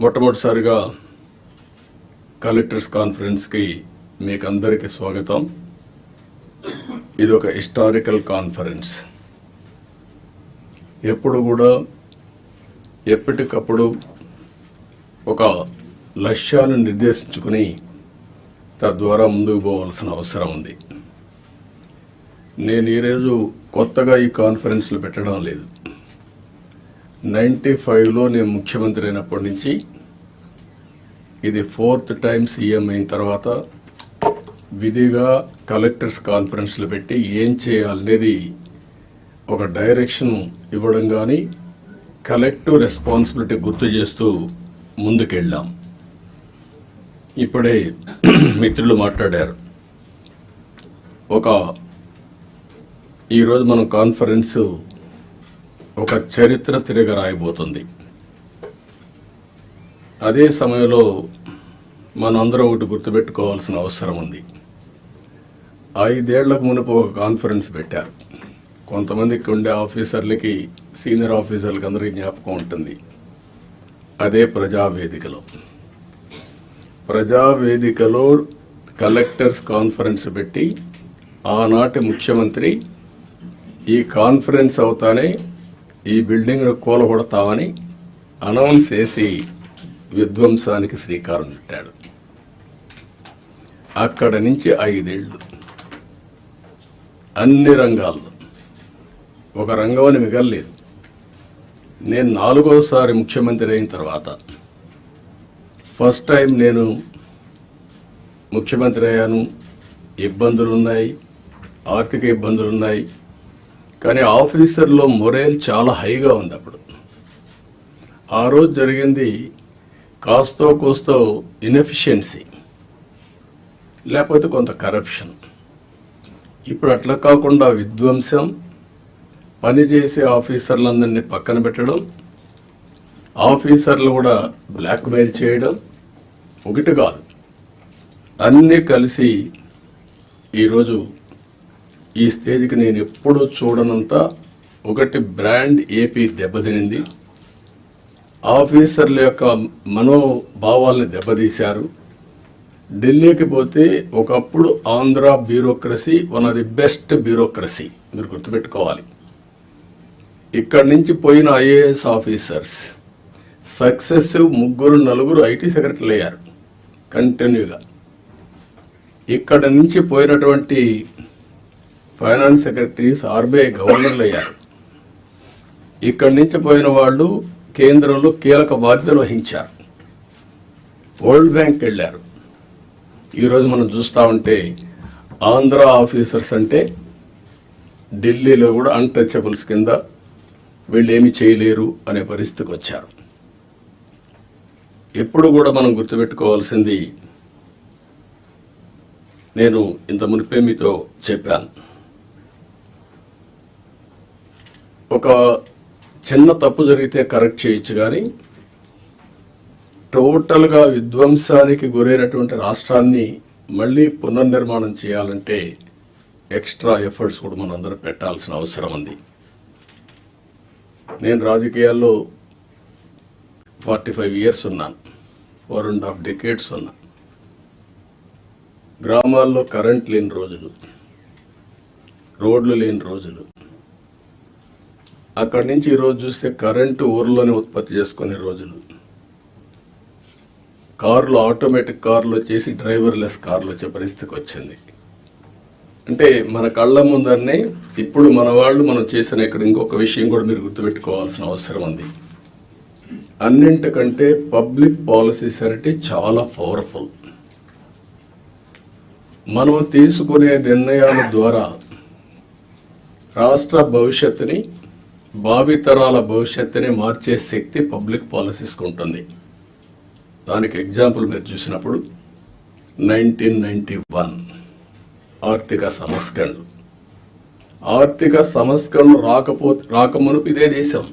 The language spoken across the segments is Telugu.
మొట్టమొదటిసారిగా కలెక్టర్స్ కాన్ఫరెన్స్కి మీకు అందరికీ స్వాగతం. ఇది ఒక హిస్టారికల్ కాన్ఫరెన్స్. ఎప్పుడు కూడా ఎప్పటికప్పుడు ఒక లక్ష్యాలను నిర్దేశించుకుని తద్వారా ముందుకు పోవాల్సిన అవసరం ఉంది. నేను ఈరోజు కొత్తగా ఈ కాన్ఫరెన్స్లు పెట్టడం లేదు. 95లో నేను ముఖ్యమంత్రి అయినప్పటి నుంచి ఇది 4th టైం సీఎం అయిన తర్వాత విధిగా కలెక్టర్స్ కాన్ఫరెన్స్లు పెట్టి ఏం చేయాలనేది ఒక డైరెక్షన్ ఇవ్వడం కానీ కలెక్టివ్ రెస్పాన్సిబిలిటీ గుర్తు చేస్తూ ముందుకెళ్ళాం. ఇప్పుడే మిత్రులు మాట్లాడారు. ఈరోజు మనం కాన్ఫరెన్స్ ఒక చరిత్ర తిరగ రాయబోతుంది. అదే సమయంలో మనందరం ఒకటి గుర్తుపెట్టుకోవాల్సిన అవసరం ఉంది. 5 ఏళ్లకు మునుపు ఒక కాన్ఫరెన్స్ పెట్టారు. కొంతమందికి ఉండే ఆఫీసర్లకి, సీనియర్ ఆఫీసర్లకి అందరికీ జ్ఞాపకం ఉంటుంది. అదే ప్రజావేదికలో కలెక్టర్స్ కాన్ఫరెన్స్ పెట్టి ఆనాటి ముఖ్యమంత్రి ఈ కాన్ఫరెన్స్ అవుతానే ఈ బిల్డింగ్ను కూలగొడతామని అనౌన్స్ చేసి విధ్వంసానికి శ్రీకారం చుట్టాడు. అక్కడ నుంచి 5 ఏళ్ళు అన్ని రంగాల్లో ఒక రంగం అని మిగలలేదు. నేను 4వసారి ముఖ్యమంత్రి అయిన తర్వాత ఫస్ట్ టైం నేను ముఖ్యమంత్రి అయ్యాను. ఇబ్బందులున్నాయి, ఆర్థిక ఇబ్బందులున్నాయి. కానీ ఆఫీసర్లో మొరేల్ చాలా హైగా ఉంది. అప్పుడు ఆ రోజు జరిగింది కాస్తో కూస్తో ఇన్ఎఫిషియన్సీ, లేకపోతే కొంత కరప్షన్. ఇప్పుడు అట్లా కాకుండా విధ్వంసం, పనిచేసే ఆఫీసర్లందరినీ పక్కన పెట్టడం, ఆఫీసర్లు కూడా బ్లాక్మెయిల్ చేయడం, ఒకటి కాదు అన్నీ కలిసి ఈరోజు ఈ స్టేజ్కి నేను ఎప్పుడూ చూడనంత ఒకటి బ్రాండ్ ఏపీ దెబ్బతినింది. ఆఫీసర్ల యొక్క మనోభావాల్ని దెబ్బతీశారు. ఢిల్లీకి పోతే ఒకప్పుడు Andhra bureaucracy one of the best bureaucracy, మీరు గుర్తుపెట్టుకోవాలి. ఇక్కడి నుంచి పోయిన ఐఏఎస్ ఆఫీసర్స్ సక్సెసివ్ 3-4 ఐటీ సెక్రటరీలు అయ్యారు కంటిన్యూగా. ఇక్కడ నుంచి పోయినటువంటి ఫైనాన్స్ సెక్రటరీస్ ఆర్బీఐ గవర్నర్లు అయ్యారు. ఇక్కడి నుంచి పోయిన వాళ్ళు కేంద్రంలో కీలక బాధ్యతలు వహించారు. వరల్డ్ బ్యాంక్ వెళ్ళారు. ఈరోజు మనం చూస్తూ ఉంటే ఆంధ్ర ఆఫీసర్స్ అంటే ఢిల్లీలో కూడా అన్టచబుల్స్ కింద, వీళ్ళు ఏమి చేయలేరు అనే పరిస్థితికి వచ్చారు. ఎప్పుడు కూడా మనం గుర్తుపెట్టుకోవాల్సింది, నేను ఇంత మునిపే మీతో చెప్పాను, ఒక చిన్న తప్పు జరిగితే కరెక్ట్ చేయొచ్చు, కానీ టోటల్గా విధ్వంసానికి గురైనటువంటి రాష్ట్రాన్ని మళ్ళీ పునర్నిర్మాణం చేయాలంటే ఎక్స్ట్రా ఎఫర్ట్స్ కూడా మనం అందరం పెట్టాల్సిన అవసరం ఉంది. నేను రాజకీయాల్లో 45 years ఉన్నాను, 4.5 decades ఉన్నా. గ్రామాల్లో కరెంట్ లేని రోజులు, రోడ్లు లేని రోజులు. అక్కడి నుంచి ఈరోజు చూస్తే కరెంటు ఊర్లోనే ఉత్పత్తి చేసుకునే రోజులు. కార్లు, ఆటోమేటిక్ కార్లు వచ్చేసి డ్రైవర్లెస్ కార్లు వచ్చే పరిస్థితికి వచ్చింది. అంటే మన కళ్ళ ముందరనే ఇప్పుడు మన వాళ్ళు మనం చేసిన ఇక్కడ ఇంకొక విషయం కూడా మీరు గుర్తుపెట్టుకోవాల్సిన అవసరం ఉంది. అన్నింటికంటే పబ్లిక్ పాలసీస్ అంటే చాలా పవర్ఫుల్. మనం తీసుకునే నిర్ణయాల ద్వారా రాష్ట్ర భవిష్యత్తుని, భావితరాల భవిష్యత్తుని మార్చే శక్తి పబ్లిక్ పాలసీస్కి ఉంటుంది. దానికి ఎగ్జాంపుల్ మీరు చూసినప్పుడు 1991 ఆర్థిక సంస్కరణలు రాకమునుపు ఇదే దేశం,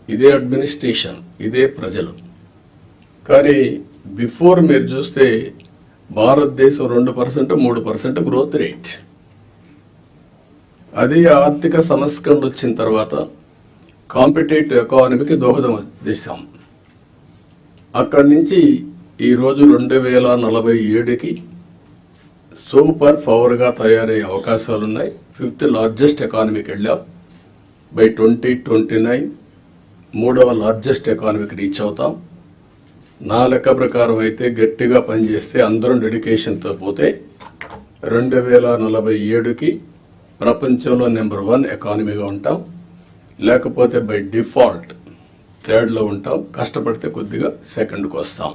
ఇదే అడ్మినిస్ట్రేషన్, ఇదే ప్రజలు. కానీ బిఫోర్ మీరు చూస్తే భారతదేశం 2%, 3% గ్రోత్ రేట్. అదే ఆర్థిక సంస్కరణలు వచ్చిన తర్వాత కాంపిటేటివ్ ఎకానమీకి దోహదం చేశాం. అక్కడి నుంచి ఈరోజు 2047కి సూపర్ పవర్గా తయారయ్యే అవకాశాలున్నాయి. 5th లార్జెస్ట్ ఎకానమీకి వెళ్ళాం. బై 2029 3వ లార్జెస్ట్ ఎకానమీకి రీచ్ అవుతాం. నా లెక్క ప్రకారం అయితే గట్టిగా పనిచేస్తే అందరం డెడికేషన్తో పోతే 2047కి ప్రపంచంలో నెంబర్ 1 ఎకానమీగా ఉంటాం. లేకపోతే బై డిఫాల్ట్ 3rd ఉంటాం. కష్టపడితే కొద్దిగా 2ndకు వస్తాం.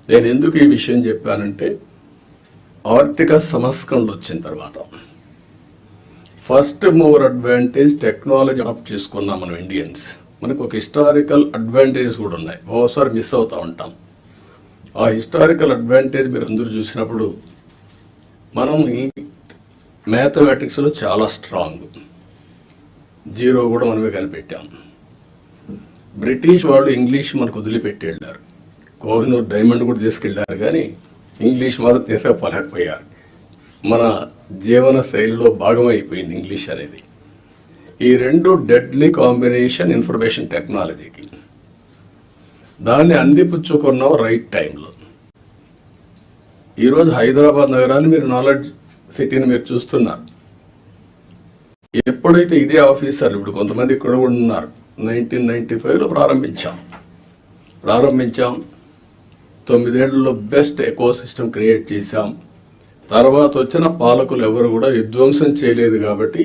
నేను ఎందుకు ఈ విషయం చెప్పానంటే ఆర్థిక సంస్కరణలు వచ్చిన తర్వాత first mover advantage technology adopt చేసుకున్నాం మనం ఇండియన్స్. మనకు ఒక హిస్టారికల్ అడ్వాంటేజెస్ కూడా ఉన్నాయి. ఓసారి మిస్ అవుతూ ఉంటాం. ఆ హిస్టారికల్ అడ్వాంటేజ్ మీరు అందరూ చూసినప్పుడు మనం మ్యాథమెటిక్స్లో చాలా స్ట్రాంగ్, 0 కూడా మనమే కనిపెట్టాం. బ్రిటిష్ వాళ్ళు ఇంగ్లీష్ మనకు వదిలిపెట్టి వెళ్ళారు. కోహినూర్ డైమండ్ కూడా తీసుకెళ్లారు, కానీ ఇంగ్లీష్ మాత్రం తీసుకుపోలేకపోయారు. మన జీవన శైలిలో భాగం అయిపోయింది ఇంగ్లీష్ అనేది. ఈ 2 డెడ్లీ కాంబినేషన్ ఇన్ఫర్మేషన్ టెక్నాలజీకి. దాన్ని అందిపుచ్చుకున్నాం రైట్ టైంలో. ఈరోజు హైదరాబాద్ నగరాన్ని మీరు నాలెడ్జ్ సిటీని మీరు చూస్తున్నారు. ఎప్పుడైతే ఇదే ఆఫీసర్లు ఇప్పుడు కొంతమంది ఇక్కడ కూడా ఉన్నారు, 1995లో ప్రారంభించాం. 9 ఏళ్లలో బెస్ట్ ఎకో సిస్టమ్ క్రియేట్ చేశాం. తర్వాత వచ్చిన పాలకులు ఎవరు కూడా విధ్వంసం చేయలేదు కాబట్టి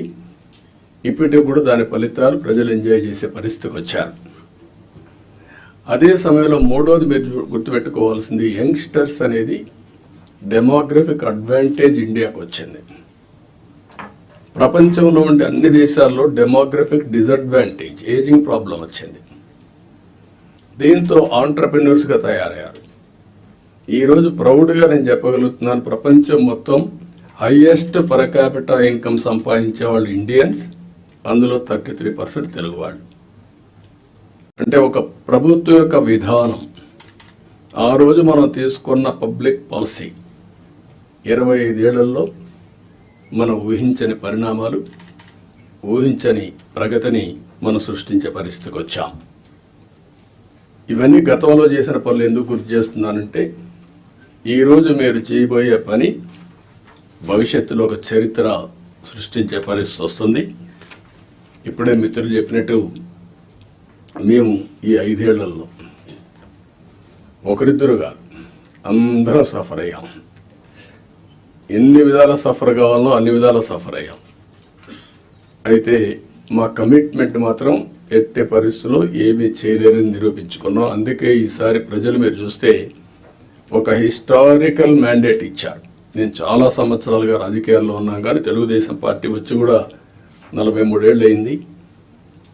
ఇప్పటికి కూడా దాని ఫలితాలు ప్రజలు ఎంజాయ్ చేసే పరిస్థితికి వచ్చారు. అదే సమయంలో మూడోది మీరు గుర్తుపెట్టుకోవాల్సింది యంగ్స్టర్స్ అనేది డెమోగ్రఫిక్ అడ్వాంటేజ్ ఇండియాకు వచ్చింది. ప్రపంచంలో ఉండే అన్ని దేశాల్లో డెమోగ్రఫిక్ డిసడ్వాంటేజ్ ఏజింగ్ ప్రాబ్లం వచ్చింది. దీంతో ఆంటర్ప్రెన్యూర్స్గా తయారయ్యారు. ఈరోజు ప్రౌడ్గా నేను చెప్పగలుగుతున్నాను, ప్రపంచం మొత్తం హైయెస్ట్ పర్ క్యాపిటా ఇన్కమ్ సంపాదించే వాళ్ళు ఇండియన్స్, అందులో 33% తెలుగు వాళ్ళు. అంటే ఒక ప్రభుత్వం యొక్క విధానం, ఆ రోజు మనం తీసుకున్న పబ్లిక్ పాలసీ 25 ఏళ్లలో మనం ఊహించని పరిణామాలు, ఊహించని ప్రగతిని మనం సృష్టించే పరిస్థితికి వచ్చాం. ఇవన్నీ గతంలో చేసిన పనులు ఎందుకు గుర్తు చేస్తున్నానంటే ఈరోజు మీరు చేయబోయే పని భవిష్యత్తులో ఒక చరిత్ర సృష్టించే పరిస్థితి వస్తుంది. ఇప్పుడే మిత్రులు చెప్పినట్టు మేము ఈ 5 ఏళ్లలో ఒకరిద్దరుగా అందరం సఫర్ అయ్యాం. ఎన్ని విధాల సఫర్ కావాలో అన్ని విధాల సఫర్ అయ్యాం. అయితే మా కమిట్మెంట్ మాత్రం ఎట్టి పరిస్థితుల్లో ఏమీ చేయలేరని నిరూపించుకున్నాం. అందుకే ఈసారి ప్రజలు మీరు చూస్తే ఒక హిస్టారికల్ మ్యాండేట్ ఇచ్చారు. నేను చాలా సంవత్సరాలుగా రాజకీయాల్లో ఉన్నాను, కానీ తెలుగుదేశం పార్టీ వచ్చి కూడా 43 ఏళ్ళు అయింది.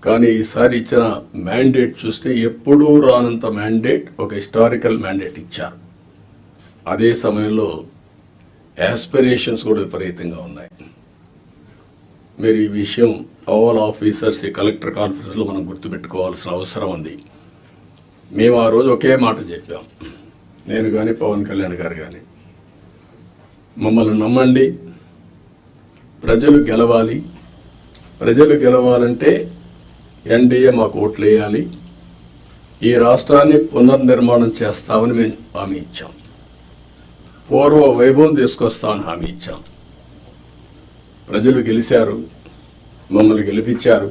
కానీ ఈసారి ఇచ్చిన మ్యాండేట్ చూస్తే ఎప్పుడూ రానంత మ్యాండేట్, ఒక హిస్టారికల్ మ్యాండేట్ ఇచ్చారు. అదే సమయంలో యాస్పిరేషన్స్ కూడా విపరీతంగా ఉన్నాయి. మీరు ఈ విషయం ఆల్ ఆఫీసర్స్ ఈ కలెక్టర్ కాన్ఫరెన్స్లో మనం గుర్తుపెట్టుకోవాల్సిన అవసరం ఉంది. మేము ఆ రోజు ఒకే మాట చెప్పాం, నేను కానీ పవన్ కళ్యాణ్ గారు కానీ, మమ్మల్ని నమ్మండి, ప్రజలు గెలవాలి. ప్రజలు గెలవాలంటే ఎన్డీఏ మాకు ఓట్లు వేయాలి. ఈ రాష్ట్రాన్ని పునర్నిర్మాణం చేస్తామని మేము హామీ ఇచ్చాం. పూర్వ వైభవం తీసుకొస్తామని హామీ ఇచ్చాం. ప్రజలు గెలిచారు, మమ్మల్ని గెలిపించారు.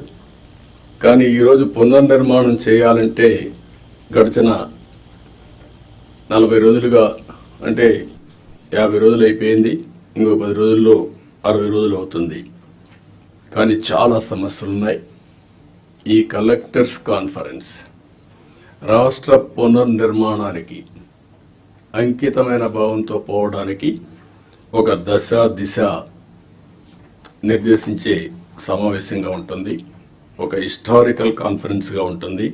కానీ ఈరోజు పునర్నిర్మాణం చేయాలంటే గడిచిన 40 రోజులుగా, అంటే 50 రోజులు అయిపోయింది, ఇంకో 10 రోజుల్లో 60 రోజులు అవుతుంది. కానీ చాలా సమస్యలు ఉన్నాయి. ఈ కలెక్టర్స్ కాన్ఫరెన్స్ రాష్ట్ర పునర్నిర్మాణానికి అంకితమైన భావంతో పోవడానికి ఒక దశ దిశ నిర్దేశించే సమావేశంగా ఉంటుంది. ఒక హిస్టారికల్ కాన్ఫరెన్స్గా ఉంటుంది.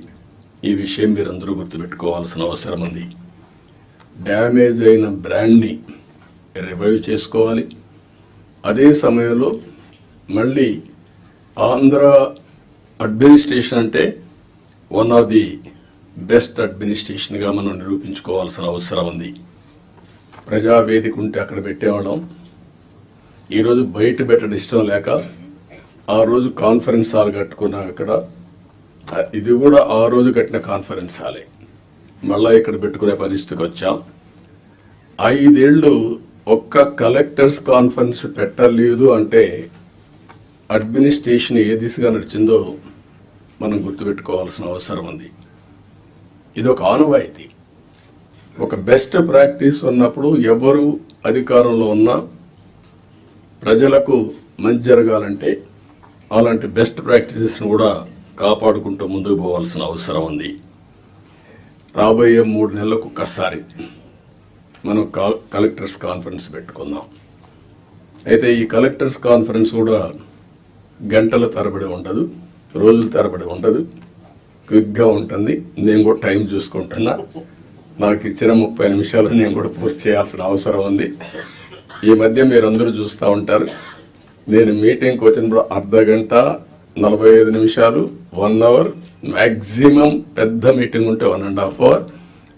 ఈ విషయం మీరందరూ గుర్తుపెట్టుకోవాల్సిన అవసరం ఉంది. డ్యామేజ్ అయిన బ్రాండ్ని రివైవ్ చేసుకోవాలి. అదే సమయంలో మళ్ళీ ఆంధ్ర అడ్మినిస్ట్రేషన్ అంటే వన్ ఆఫ్ ది బెస్ట్ అడ్మినిస్ట్రేషన్గా మనం నిరూపించుకోవాల్సిన అవసరం ఉంది. ప్రజావేదిక ఉంటే అక్కడ పెట్టేవాళ్ళం. ఈరోజు బయట పెట్టడం ఇష్టం లేక ఆ రోజు కాన్ఫరెన్స్ హాల్ కట్టుకున్నాం. అక్కడ ఇది కూడా ఆ రోజు కట్టిన కాన్ఫరెన్స్ హాలే. మళ్ళా ఇక్కడ పెట్టుకునే పరిస్థితికి వచ్చాం. 5 ఏళ్ళు ఒక్క కలెక్టర్స్ కాన్ఫరెన్స్ పెట్టలేదు అంటే అడ్మినిస్ట్రేషన్ ఏ దిశగా నడిచిందో మనం గుర్తుపెట్టుకోవాల్సిన అవసరం ఉంది. ఇది ఒక ఆనవాయితీ. ఒక బెస్ట్ ప్రాక్టీస్ ఉన్నప్పుడు ఎవరు అధికారంలో ఉన్నా ప్రజలకు మంచి జరగాలంటే అలాంటి బెస్ట్ ప్రాక్టీసెస్ను కూడా కాపాడుకుంటూ ముందుకు పోవాల్సిన అవసరం ఉంది. రాబోయే 3 నెలలకు ఒక్కసారి మనం కలెక్టర్స్ కాన్ఫరెన్స్ పెట్టుకుందాం. అయితే ఈ కలెక్టర్స్ కాన్ఫరెన్స్ కూడా గంటల తరబడి ఉండదు, రోజుల తరబడి ఉండదు, క్విక్గా ఉంటుంది. నేను కూడా టైం చూసుకుంటున్నా. నాకు ఇచ్చిన 30 నిమిషాలు నేను కూడా పూర్తి చేయాల్సిన అవసరం ఉంది. ఈ మధ్య మీరందరూ చూస్తూ ఉంటారు, నేను మీటింగ్కి వచ్చినప్పుడు అర్ధ గంట 45 నిమిషాలు 1 అవర్, మ్యాక్సిమం పెద్ద మీటింగ్ ఉంటే 1.5 అవర్.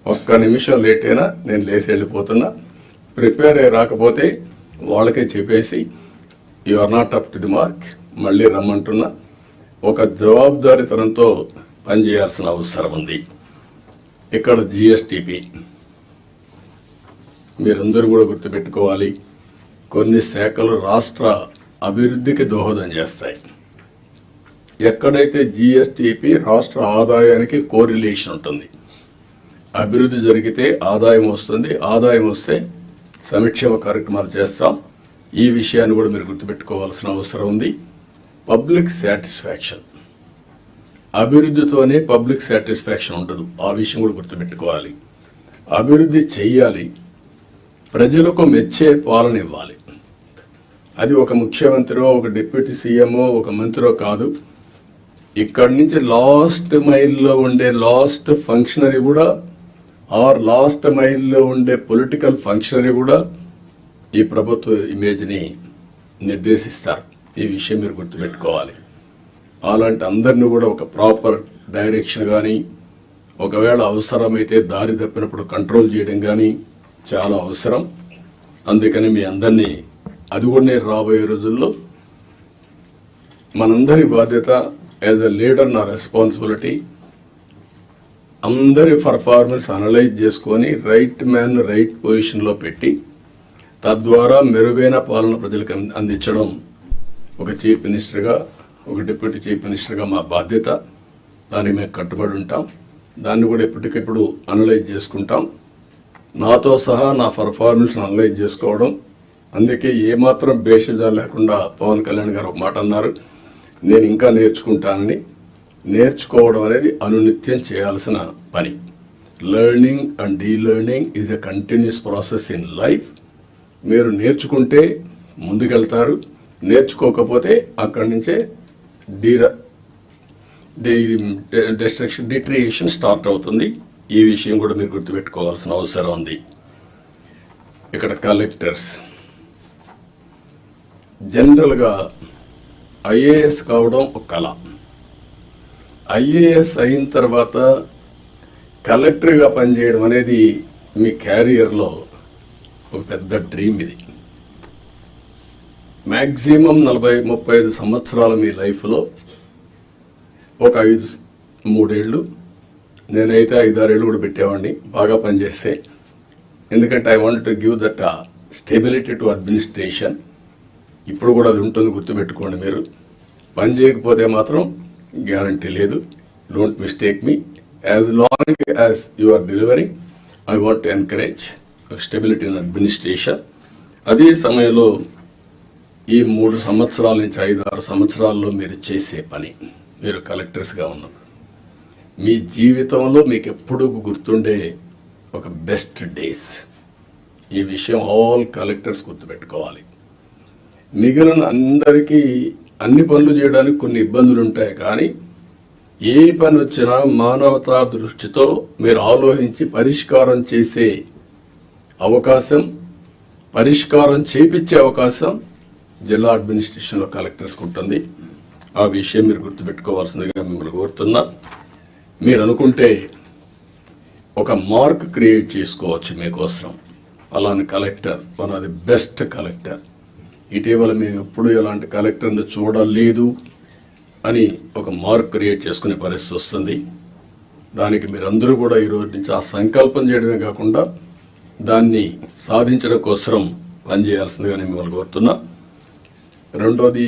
ఒక్క నిమిషం లేట్ అయినా నేను లేచి వెళ్ళిపోతున్నా. ప్రిపేర్ అయ్యి రాకపోతే వాళ్ళకే చెప్పేసి you are not up to the mark, మళ్ళీ రమ్మంటున్నా. ఒక జవాబుదారీతనంతో పనిచేయాల్సిన అవసరం ఉంది. ఇక్కడ జిఎస్టిపి మీరందరూ కూడా గుర్తుపెట్టుకోవాలి. కొన్ని శాఖలు రాష్ట్ర అభివృద్ధికి దోహదం చేస్తాయి. ఎక్కడైతే జిఎస్టిపి రాష్ట్ర ఆదాయానికి కోరిలేషన్ ఉంటుంది, అభివృద్ధి జరిగితే ఆదాయం వస్తుంది, ఆదాయం వస్తే సంక్షేమ కార్యక్రమాలు చేస్తాం. ఈ విషయాన్ని కూడా మీరు గుర్తుపెట్టుకోవాల్సిన అవసరం ఉంది. పబ్లిక్ సాటిస్ఫాక్షన్, అభివృద్ధితోనే పబ్లిక్ సాటిస్ఫాక్షన్ ఉండదు. ఆ విషయం కూడా గుర్తుపెట్టుకోవాలి. అభివృద్ధి చెయ్యాలి, ప్రజలకు మెచ్చే పాలన ఇవ్వాలి. అది ఒక ముఖ్యమంత్రి, ఒక డిప్యూటీ సీఎంఓ, ఒక మంత్రో కాదు. ఇక్కడి నుంచి లాస్ట్ మైల్లో ఉండే లాస్ట్ ఫంక్షనరీ కూడా, ఆర్ లాస్ట్ మైల్లో ఉండే పొలిటికల్ ఫంక్షనరీ కూడా ఈ ప్రభుత్వ ఇమేజ్ని నిర్దేశిస్తారు. ఈ విషయం మీరు గుర్తుపెట్టుకోవాలి. అలాంటి అందరినీ కూడా ఒక ప్రాపర్ డైరెక్షన్ కానీ, ఒకవేళ అవసరమైతే దారి తప్పినప్పుడు కంట్రోల్ చేయడం కానీ చాలా అవసరం. అందుకని మీ అందరినీ అది కూడా నేను రాబోయే రోజుల్లో మనందరి బాధ్యత యాజ్ ఎ లీడర్, నా రెస్పాన్సిబిలిటీ అందరి పర్ఫార్మెన్స్ అనలైజ్ చేసుకొని రైట్ మ్యాన్ రైట్ పొజిషన్లో పెట్టి తద్వారా మెరుగైన పాలన ప్రజలకు అందించడం ఒక చీఫ్ మినిస్టర్గా, ఒక డిప్యూటీ చీఫ్ మినిస్టర్గా మా బాధ్యత. దానికి మేము కట్టుబడి ఉంటాం. దాన్ని కూడా ఎప్పటికెప్పుడు అనలైజ్ చేసుకుంటాం. నాతో సహా నా పర్ఫార్మెన్స్ అనలైజ్ చేసుకోవడం. అందుకే ఏమాత్రం బేషజా లేకుండా పవన్ కళ్యాణ్ గారు ఒక మాట అన్నారు, నేను ఇంకా నేర్చుకుంటానని. నేర్చుకోవడం అనేది అనునిత్యం చేయాల్సిన పని. Learning and delearning is a continuous process in life. మీరు నేర్చుకుంటే ముందుకెళ్తారు, నేర్చుకోకపోతే అక్కడి నుంచే డిట్రియేషన్ స్టార్ట్ అవుతుంది. ఈ విషయం కూడా మీరు గుర్తుపెట్టుకోవాల్సిన అవసరం ఉంది. ఇక్కడ కలెక్టర్స్ జనరల్గా ఐఏఎస్ కావడం ఒక కళ. ఐఏఎస్ అయిన తర్వాత కలెక్టర్గా పనిచేయడం అనేది మీ క్యారియర్లో ఒక పెద్ద డ్రీమ్. ఇది మ్యాక్సిమం 40-35 సంవత్సరాలు మీ లైఫ్లో ఒక 3 ఏళ్ళు, నేనైతే 5-6 ఏళ్ళు కూడా పెట్టేవాడిని బాగా పనిచేస్తే. ఎందుకంటే I want to give that stability to administration. ఇప్పుడు కూడా అది ఉంటుంది, గుర్తుపెట్టుకోండి. మీరు పని చేయకపోతే మాత్రం గ్యారంటీ లేదు. Don't mistake me. As long as you are delivering, I want to encourage stability in administration. అదే సమయంలో ఈ 3 సంవత్సరాల నుంచి 5-6 సంవత్సరాల్లో మీరు చేసే పని, మీరు కలెక్టర్స్గా ఉన్నప్పుడు మీ జీవితంలో మీకు ఎప్పుడూ గుర్తుండే ఒక బెస్ట్ డేస్. ఈ విషయం ఆల్ కలెక్టర్స్ గుర్తుపెట్టుకోవాలి. మిగిలిన అందరికీ అన్ని పనులు చేయడానికి కొన్ని ఇబ్బందులు ఉంటాయి, కానీ ఏ పని వచ్చినా మానవతా దృష్టితో మీరు ఆలోచించి పరిష్కారం చేసే అవకాశం, పరిష్కారం చేపించే అవకాశం జిల్లా అడ్మినిస్ట్రేషన్లో కలెక్టర్స్కి ఉంటుంది. ఆ విషయం మీరు గుర్తుపెట్టుకోవాల్సిందిగా మిమ్మల్ని కోరుతున్నా. మీరు అనుకుంటే ఒక మార్క్ క్రియేట్ చేసుకోవచ్చు మీకోసం. అలాంటి collector one of the best collector. ఇటీవల మేము ఎప్పుడు ఇలాంటి కలెక్టర్ని చూడలేదు అని ఒక మార్క్ క్రియేట్ చేసుకునే పరిస్థితి వస్తుంది. దానికి మీరందరూ కూడా ఈరోజు నుంచి ఆ సంకల్పం చేయడమే కాకుండా దాన్ని సాధించడం కోసం పనిచేయాల్సిందిగా నేను మిమ్మల్ని కోరుతున్నా. రెండోది,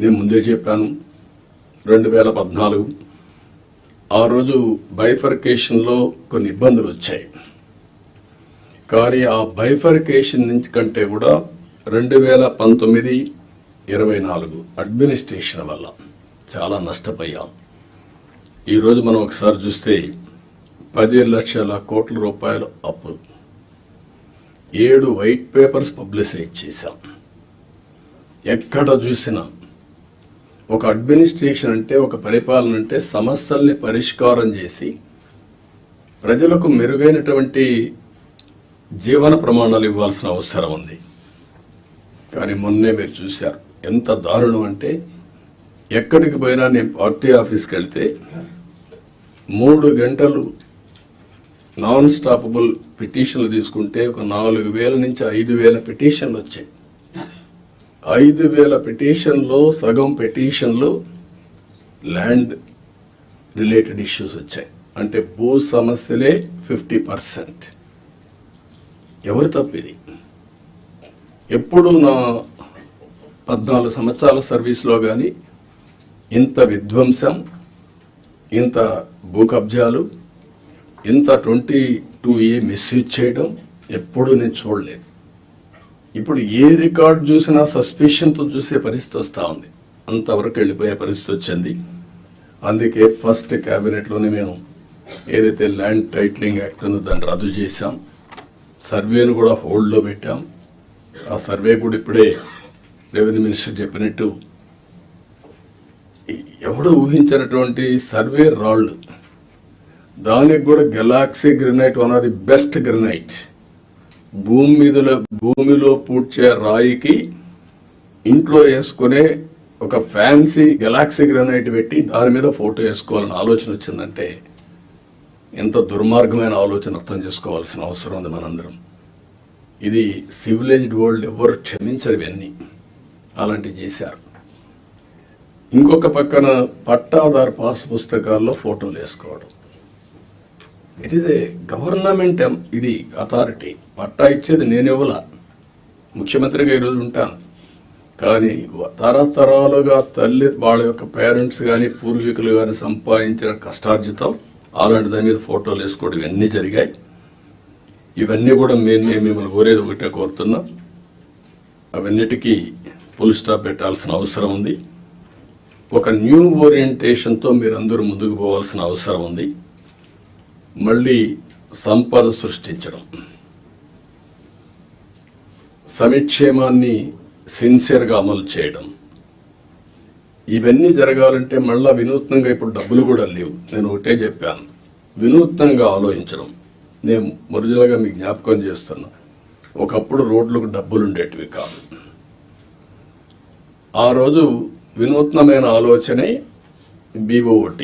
నేను ముందే చెప్పాను, 2014 ఆ రోజు బైఫర్కేషన్లో కొన్ని ఇబ్బందులు వచ్చాయి. కానీ ఆ బైఫర్కేషన్ నుంచి కంటే కూడా 2019-24 అడ్మినిస్ట్రేషన్ వల్ల చాలా నష్టపోయాం. ఈరోజు మనం ఒకసారి చూస్తే 10 లక్షల కోట్ల రూపాయలు అప్పు, 7 వైట్ పేపర్స్ పబ్లిసైజ్ చేశాం. ఎక్కడ చూసినా ఒక అడ్మినిస్ట్రేషన్ అంటే, ఒక పరిపాలన అంటే సమస్యల్ని పరిష్కారం చేసి ప్రజలకు మెరుగైనటువంటి జీవన ప్రమాణాలు ఇవ్వాల్సిన అవసరం ఉంది. కానీ మొన్నే మీరు చూశారు ఎంత దారుణం అంటే, ఎక్కడికి పోయినా నేను పార్టీ ఆఫీస్కి వెళ్తే 3 గంటలు నాన్ స్టాపబుల్ పిటిషన్లు తీసుకుంటే ఒక 4,000 నుంచి 5,000 పిటిషన్లు వచ్చాయి. 5,000 పిటిషన్లో సగం పిటిషన్లు ల్యాండ్ రిలేటెడ్ ఇష్యూస్ వచ్చాయి. అంటే భూ సమస్యలే 50%. ఎవరు తప్పిది? ఎప్పుడు నా 14 సంవత్సరాల సర్వీస్లో కానీ ఇంత విధ్వంసం, ఇంత భూ కబ్జాలు, ఇంత 22A మిస్యూజ్ చేయడం ఎప్పుడు నేను చూడలేదు. ఇప్పుడు ఏ రికార్డు చూసినా సస్పిషన్తో చూసే పరిస్థితి వస్తూ ఉంది. అంతవరకు వెళ్ళిపోయే పరిస్థితి వచ్చింది. అందుకే ఫస్ట్ క్యాబినెట్లోనే మేము ఏదైతే ల్యాండ్ టైటిలింగ్ యాక్ట్ ఉందో దాన్ని రద్దు చేశాం. సర్వేను కూడా హోల్డ్లో పెట్టాం. ఆ సర్వే కూడా ఇప్పుడే రెవెన్యూ మినిస్టర్ చెప్పినట్టు ఎవడు ఊహించినటువంటి సర్వే రాళ్ళు, దానికి కూడా Galaxy granite, one of the best granite, భూమిలో పూడ్చే రాయికి ఇంట్లో వేసుకునే ఒక ఫ్యాన్సీ గెలాక్సీ గ్రెనైట్ పెట్టి దాని మీద ఫోటో వేసుకోవాలని ఆలోచన వచ్చిందంటే ఎంత దుర్మార్గమైన ఆలోచన అర్థం చేసుకోవాల్సిన అవసరం ఉంది మనందరం. ఇది సివిలైజ్డ్ వరల్డ్ ఎవరు క్షమించరు ఇవన్నీ. అలాంటివి చేశారు. ఇంకొక పక్కన పట్టాదారు పాస్ పుస్తకాల్లో ఫోటోలు వేసుకోవడం. ఇట్ ఈజ్ ఏ గవర్నమెంట్, ఇది అథారిటీ. పట్టా ఇచ్చేది నేను ఇవ్వలా, ముఖ్యమంత్రిగా ఈరోజు ఉంటాను. కానీ తరతరాలుగా తల్లి వాళ్ళ యొక్క పేరెంట్స్ కానీ పూర్వీకులు కానీ సంపాదించిన కష్టార్జితం అలాంటి దాని మీద ఫోటోలు వేసుకోవడం ఇవన్నీ జరిగాయి. ఇవన్నీ కూడా నేను మిమ్మల్ని కోరేది ఒకటే కోరుతున్నా, అవన్నిటికీ ఫుల్ స్టాప్ పెట్టాల్సిన అవసరం ఉంది. ఒక న్యూ ఓరియంటేషన్తో మీరందరూ ముందుకు పోవాల్సిన అవసరం ఉంది. మళ్ళీ సంపద సృష్టించడం, సమిక్షేమాన్ని సిన్సియర్గా అమలు చేయడం, ఇవన్నీ జరగాలంటే మళ్ళా వినూత్నంగా ఇప్పుడు డబ్బులు కూడా లేవు. నేను ఒకటే చెప్పాను, వినూత్నంగా ఆలోచించడం. నేను ఒరిజినల్గా మీకు జ్ఞాపకం చేస్తున్నా, ఒకప్పుడు రోడ్లకు డబ్బులు ఉండేటివి కాదు. ఆ రోజు వినూత్నమైన ఆలోచనే BOT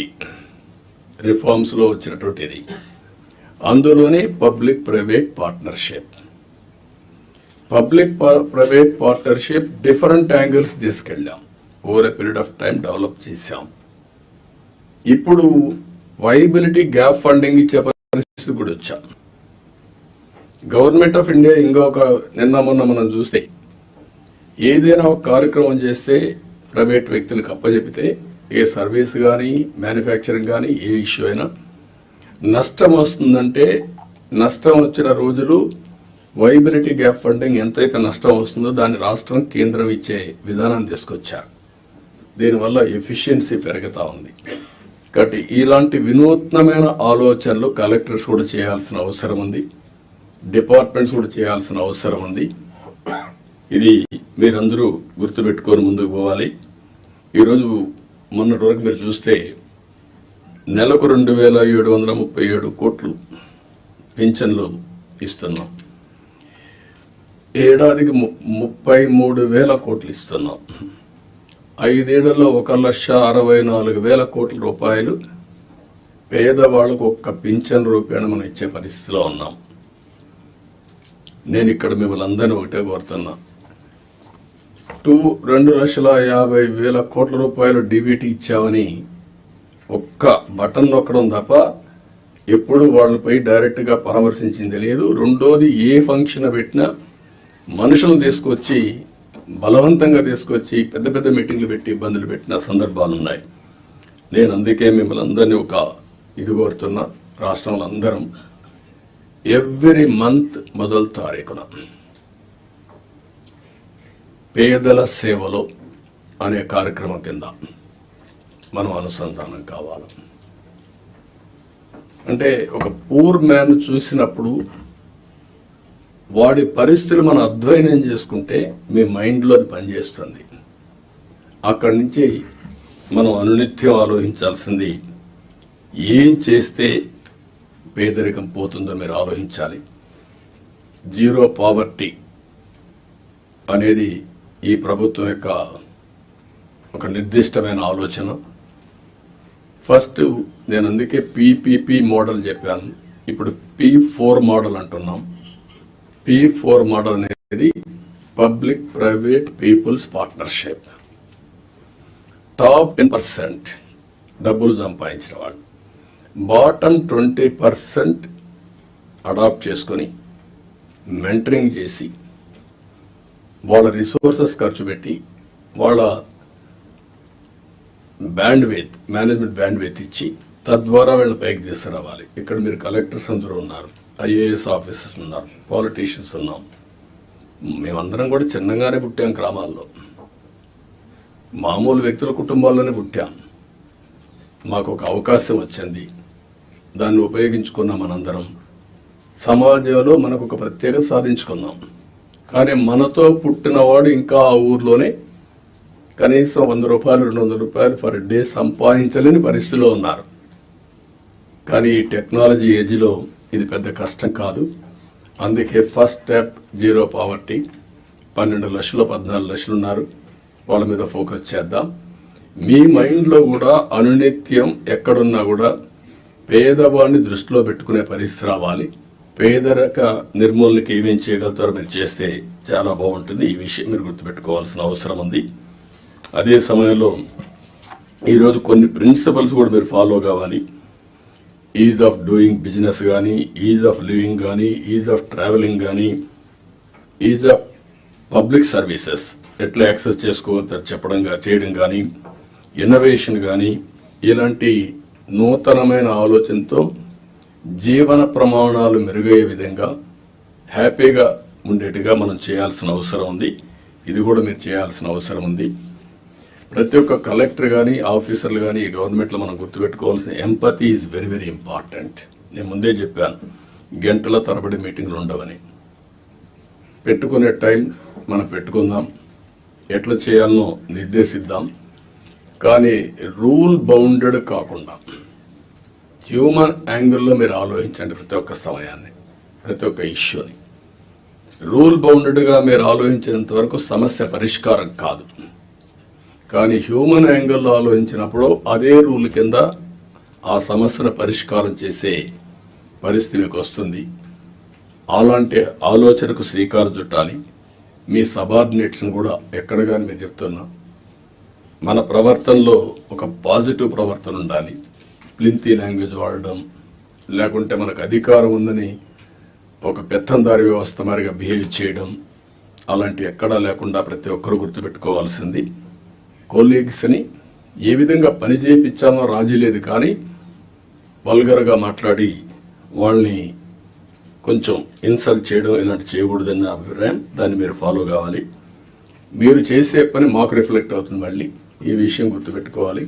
రిఫార్మ్స్లో వచ్చినటువంటిది. అందులోనే public private partnership different angles తీసుకెళ్ళాం. Over a period of time develop చేశాం. ఇప్పుడు వైబిలిటీ గ్యాప్ ఫండింగ్ ఇచ్చే పరిస్థితి కూడా వచ్చాం. గవర్నమెంట్ ఆఫ్ ఇండియా ఇంకొక నిన్న మొన్న మనం చూస్తే ఏదైనా ఒక కార్యక్రమం చేస్తే ప్రైవేట్ వ్యక్తులకు అప్పచెపితే, ఏ సర్వీస్ కానీ మ్యానుఫ్యాక్చరింగ్ కానీ ఏ ఇష్యూ అయినా నష్టం వస్తుందంటే, నష్టం వచ్చిన రోజులు వైబిలిటీ గ్యాప్ ఫండింగ్ ఎంతైతే నష్టం వస్తుందో దాన్ని రాష్ట్రం కేంద్రం ఇచ్చే విధానాన్ని తీసుకొచ్చారు. దీనివల్ల ఎఫిషియన్సీ పెరుగుతూ ఉంది. కాబట్టి ఇలాంటి వినూత్నమైన ఆలోచనలు కలెక్టర్స్ కూడా చేయాల్సిన అవసరం ఉంది, డిపార్ట్మెంట్స్ కూడా చేయాల్సిన అవసరం ఉంది. ఇది మీరందరూ గుర్తుపెట్టుకొని ముందుకు పోవాలి. ఈరోజు మొన్నటి వరకు మీరు చూస్తే నెలకు 2,737 కోట్లు పింఛన్లు ఇస్తున్నాం. ఏడాదికి 33,000 కోట్లు ఇస్తున్నాం. 5 ఏళ్లలో 1,64,000 కోట్ల రూపాయలు పేదవాళ్లకు ఒక్క పింఛన్ రూపాయలు మనం ఇచ్చే పరిస్థితిలో ఉన్నాం. నేను ఇక్కడ మిమ్మల్ని అందరినీ ఒకటే కోరుతున్నా, 2,50,000 కోట్ల రూపాయలు DBT ఇచ్చామని ఒక్క బటన్ నొక్కడం తప్ప ఎప్పుడు వాళ్ళపై డైరెక్ట్గా పరామర్శించింది లేదు. రెండోది, ఏ ఫంక్షన్ పెట్టినా మనుషులను తీసుకొచ్చి బలవంతంగా తీసుకొచ్చి పెద్ద పెద్ద మీటింగ్లు పెట్టి ఇబ్బందులు పెట్టిన సందర్భాలు ఉన్నాయి. నేను అందుకే మిమ్మల్ని అందరినీ ఒక ఇది కోరుతున్నా, రాష్ట్రంలో అందరం ఎవ్రీ మంత్ మొదటి తారీఖున పేదల సేవలో అనే కార్యక్రమం కింద మనం అనుసంధానం కావాలి. అంటే ఒక పూర్ మ్యాన్ చూసినప్పుడు వాడి పరిస్థితులు మనం అధ్యయనం చేసుకుంటే మీ మైండ్లో అది పనిచేస్తుంది. అక్కడి నుంచి మనం అనునిత్యం ఆలోచించాల్సింది, ఏం చేస్తే పేదరికం పోతుందో మీరు ఆలోచించాలి. జీరో పావర్టీ అనేది ఈ ప్రభుత్వం యొక్క ఒక నిర్దిష్టమైన ఆలోచన. ఫస్ట్ నేను అందుకే PPP మోడల్ చెప్పాను, ఇప్పుడు P4 మోడల్ అంటున్నాం. P4 మోడల్ అనేది public private peoples partnership. Top 10% డబ్బులు సంపాదించిన వాళ్ళు బాటమ్ 20% అడాప్ట్ చేసుకొని మెంటరింగ్ చేసి వాళ్ళ రిసోర్సెస్ ఖర్చు పెట్టి వాళ్ళ మేనేజ్మెంట్ బ్యాండ్విడ్త్ ఇచ్చి తద్వారా వీళ్ళ పైకి తీసుకురావాలి. ఇక్కడ మీరు కలెక్టర్స్ అందరూ ఉన్నారు, IAS ఆఫీసర్స్ ఉన్నారు, పాలిటీషియన్స్ ఉన్నాం. మేమందరం కూడా చిన్నగానే పుట్టాం, గ్రామాల్లో మామూలు వ్యక్తుల కుటుంబాల్లోనే పుట్టాం. మాకు ఒక అవకాశం వచ్చింది, దాన్ని ఉపయోగించుకున్నాం. మనందరం సమాజంలో మనకు ఒక ప్రత్యేకత సాధించుకున్నాం. కానీ మనతో పుట్టినవాడు ఇంకా ఆ ఊర్లోనే కనీసం 100 రూపాయలు 200 రూపాయలు ఫర్ డే సంపాదించలేని పరిస్థితిలో ఉన్నారు. కానీ ఈ టెక్నాలజీ ఏజ్లో ఇది పెద్ద కష్టం కాదు. అందుకే ఫస్ట్ స్టెప్ జీరో పావర్టీ. 12 లక్షలు 14 లక్షలు ఉన్నారు, వాళ్ళ మీద ఫోకస్ చేద్దాం. మీ మైండ్లో కూడా అనునిత్యం ఎక్కడున్నా కూడా పేదవాడిని దృష్టిలో పెట్టుకునే పరిస్థితి రావాలి. పేదరిక నిర్మూలనకి ఏమేం చేయగలుగుతారో మీరు చేస్తే చాలా బాగుంటుంది. ఈ విషయం మీరు గుర్తుపెట్టుకోవాల్సిన అవసరం ఉంది. అదే సమయంలో ఈరోజు కొన్ని ప్రిన్సిపల్స్ కూడా మీరు ఫాలో కావాలి. ఈజ్ ఆఫ్ డూయింగ్ బిజినెస్ కానీ, ఈజ్ ఆఫ్ లివింగ్ కానీ, ఈజ్ ఆఫ్ ట్రావెలింగ్ కానీ, ఈజ్ ఆఫ్ పబ్లిక్ సర్వీసెస్ ఎట్లా యాక్సెస్ చేసుకోవచ్చు చేయడం కానీ, ఇన్నోవేషన్ కానీ, ఇలాంటి నూతనమైన ఆలోచనతో జీవన ప్రమాణాలు మెరుగయ్యే విధంగా హ్యాపీగా ఉండేట్టుగా మనం చేయాల్సిన అవసరం ఉంది. ఇది కూడా మీరు చేయాల్సిన అవసరం ఉంది. ప్రతి ఒక్క కలెక్టర్ కానీ, ఆఫీసర్లు కానీ ఈ గవర్నమెంట్లో మనం గుర్తుపెట్టుకోవాల్సిన empathy is very very important. నేను ముందే చెప్పాను, గంటల తరబడి మీటింగ్లు ఉండవని. పెట్టుకునే టైం మనం పెట్టుకుందాం, ఎట్లా చేయాలనో నిర్దేశిద్దాం. కానీ రూల్ బౌండెడ్ కాకుండా హ్యూమన్ యాంగిల్లో మీరు ఆలోచించండి. ప్రతి ఒక్క సమయాన్ని, ప్రతి ఒక్క ఇష్యూని రూల్ బౌండెడ్గా మీరు ఆలోచించేంత వరకు సమస్య పరిష్కారం కాదు. కానీ హ్యూమన్ యాంగిల్లో ఆలోచించినప్పుడు అదే రూల్ కింద ఆ సమస్యను పరిష్కారం చేసే పరిస్థితి మీకు వస్తుంది. అలాంటి ఆలోచనకు శ్రీకారం చుట్టాలి. మీ సబార్డినేట్స్ని కూడా ఎక్కడ కానీ మీరు చెప్తున్నా, మన ప్రవర్తనలో ఒక పాజిటివ్ ప్రవర్తన ఉండాలి. ప్లింతీ లాంగ్వేజ్ వాడడం, లేకుంటే మనకు అధికారం ఉందని ఒక పెత్తందారి వ్యవస్థ మారిగా బిహేవ్ చేయడం, అలాంటి ఎక్కడా లేకుండా ప్రతి ఒక్కరూ గుర్తుపెట్టుకోవాల్సింది. కొలీగ్స్ని ఏ విధంగా పని చేయించామో రాజీ లేదు, కానీ వల్గర్గా మాట్లాడి వాళ్ళని కొంచెం ఇన్సల్ట్ చేయడం ఇలాంటి చేయకూడదన్న అభిప్రాయం. దాన్ని మీరు ఫాలో కావాలి. మీరు చేసే పని మాకు రిఫ్లెక్ట్ అవుతుంది. మళ్ళీ ఈ విషయం గుర్తుపెట్టుకోవాలి.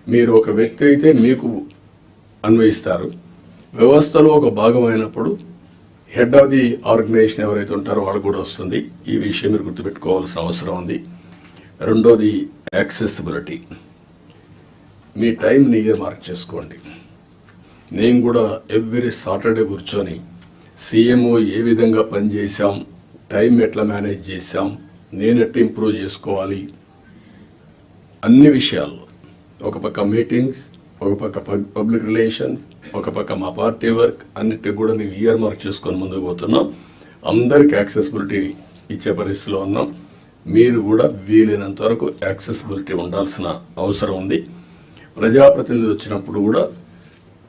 మీరు ఒక వ్యక్తి అయితే మీకు అన్వయిస్తారు, వ్యవస్థలో ఒక భాగమైనప్పుడు హెడ్ ఆఫ్ ది ఆర్గనైజేషన్ ఎవరైతే ఉంటారో వాళ్ళు కూడా వస్తుంది. ఈ విషయం మీరు గుర్తుపెట్టుకోవాల్సిన అవసరం ఉంది. రెండోది యాక్సెసిబిలిటీ. మీ టైంని మార్క్ చేసుకోండి. నేను కూడా ఎవ్రీ సాటర్డే కూర్చొని CMO ఏ విధంగా పనిచేసాం, టైం ఎట్లా మేనేజ్ చేశాం, నేను ఎట్లా ఇంప్రూవ్ చేసుకోవాలి, అన్ని విషయాల్లో ఒక పక్క మీటింగ్స్, ఒక పక్క పబ్లిక్ రిలేషన్స్, ఒక పక్క మా పార్టీ వర్క్, అన్నిటికి కూడా మేము ఇయర్ మార్క్ చేసుకొని ముందుకు పోతున్నాం. అందరికి యాక్సెసిబిలిటీ ఇచ్చే పరిస్థితిలో ఉన్నాం. మీరు కూడా వీలైనంత వరకు యాక్సెసిబిలిటీ ఉండాల్సిన అవసరం ఉంది. ప్రజాప్రతినిధి వచ్చినప్పుడు కూడా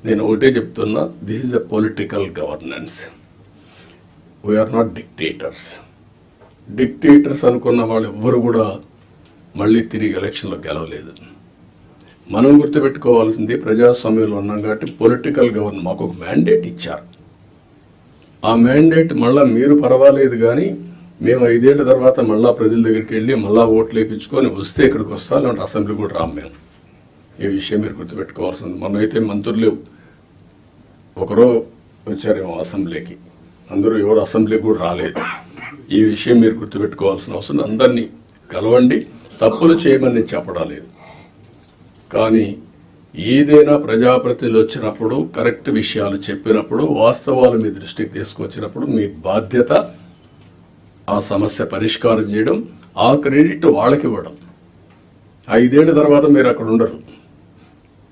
నేను ఒకటే చెప్తున్నా, this is a political governance. We are not dictators. Dictators అనుకున్న వాళ్ళు ఎవ్వరు కూడా మళ్ళీ తిరిగి ఎలక్షన్లో గెలవలేదు. మనం గుర్తుపెట్టుకోవాల్సింది, ప్రజాస్వామ్యంలో ఉన్నాం కాబట్టి పొలిటికల్ గవర్నెన్స్ మాకు ఒక మ్యాండేట్ ఇచ్చారు. ఆ మ్యాండేట్ మళ్ళీ మీరు పర్వాలేదు కానీ మేము 5 ఏళ్ల తర్వాత మళ్ళా ప్రజల దగ్గరికి వెళ్ళి మళ్ళా ఓట్లు వేయించుకొని వస్తే ఇక్కడికి వస్తాం, లేదంటే అసెంబ్లీ కూడా రాము మేము. ఈ విషయం మీరు గుర్తుపెట్టుకోవాల్సింది. మనమైతే మంత్రులు ఒకరో వచ్చారేమో అసెంబ్లీకి, అందరూ ఎవరు అసెంబ్లీకి కూడా రాలేదు. ఈ విషయం మీరు గుర్తుపెట్టుకోవాల్సిన అవసరం. అందరినీ కలవండి, తప్పులు చేయమని చెప్పడం లేదు. కానీ ఏదైనా ప్రజాప్రతినిధులు వచ్చినప్పుడు కరెక్ట్ విషయాలు చెప్పినప్పుడు, వాస్తవాలు మీ దృష్టికి తీసుకొచ్చినప్పుడు మీ బాధ్యత ఆ సమస్య పరిష్కారం చేయడం, ఆ క్రెడిట్ వాళ్ళకి ఇవ్వడం. 5 ఏళ్ల తర్వాత మీరు అక్కడ ఉండరు,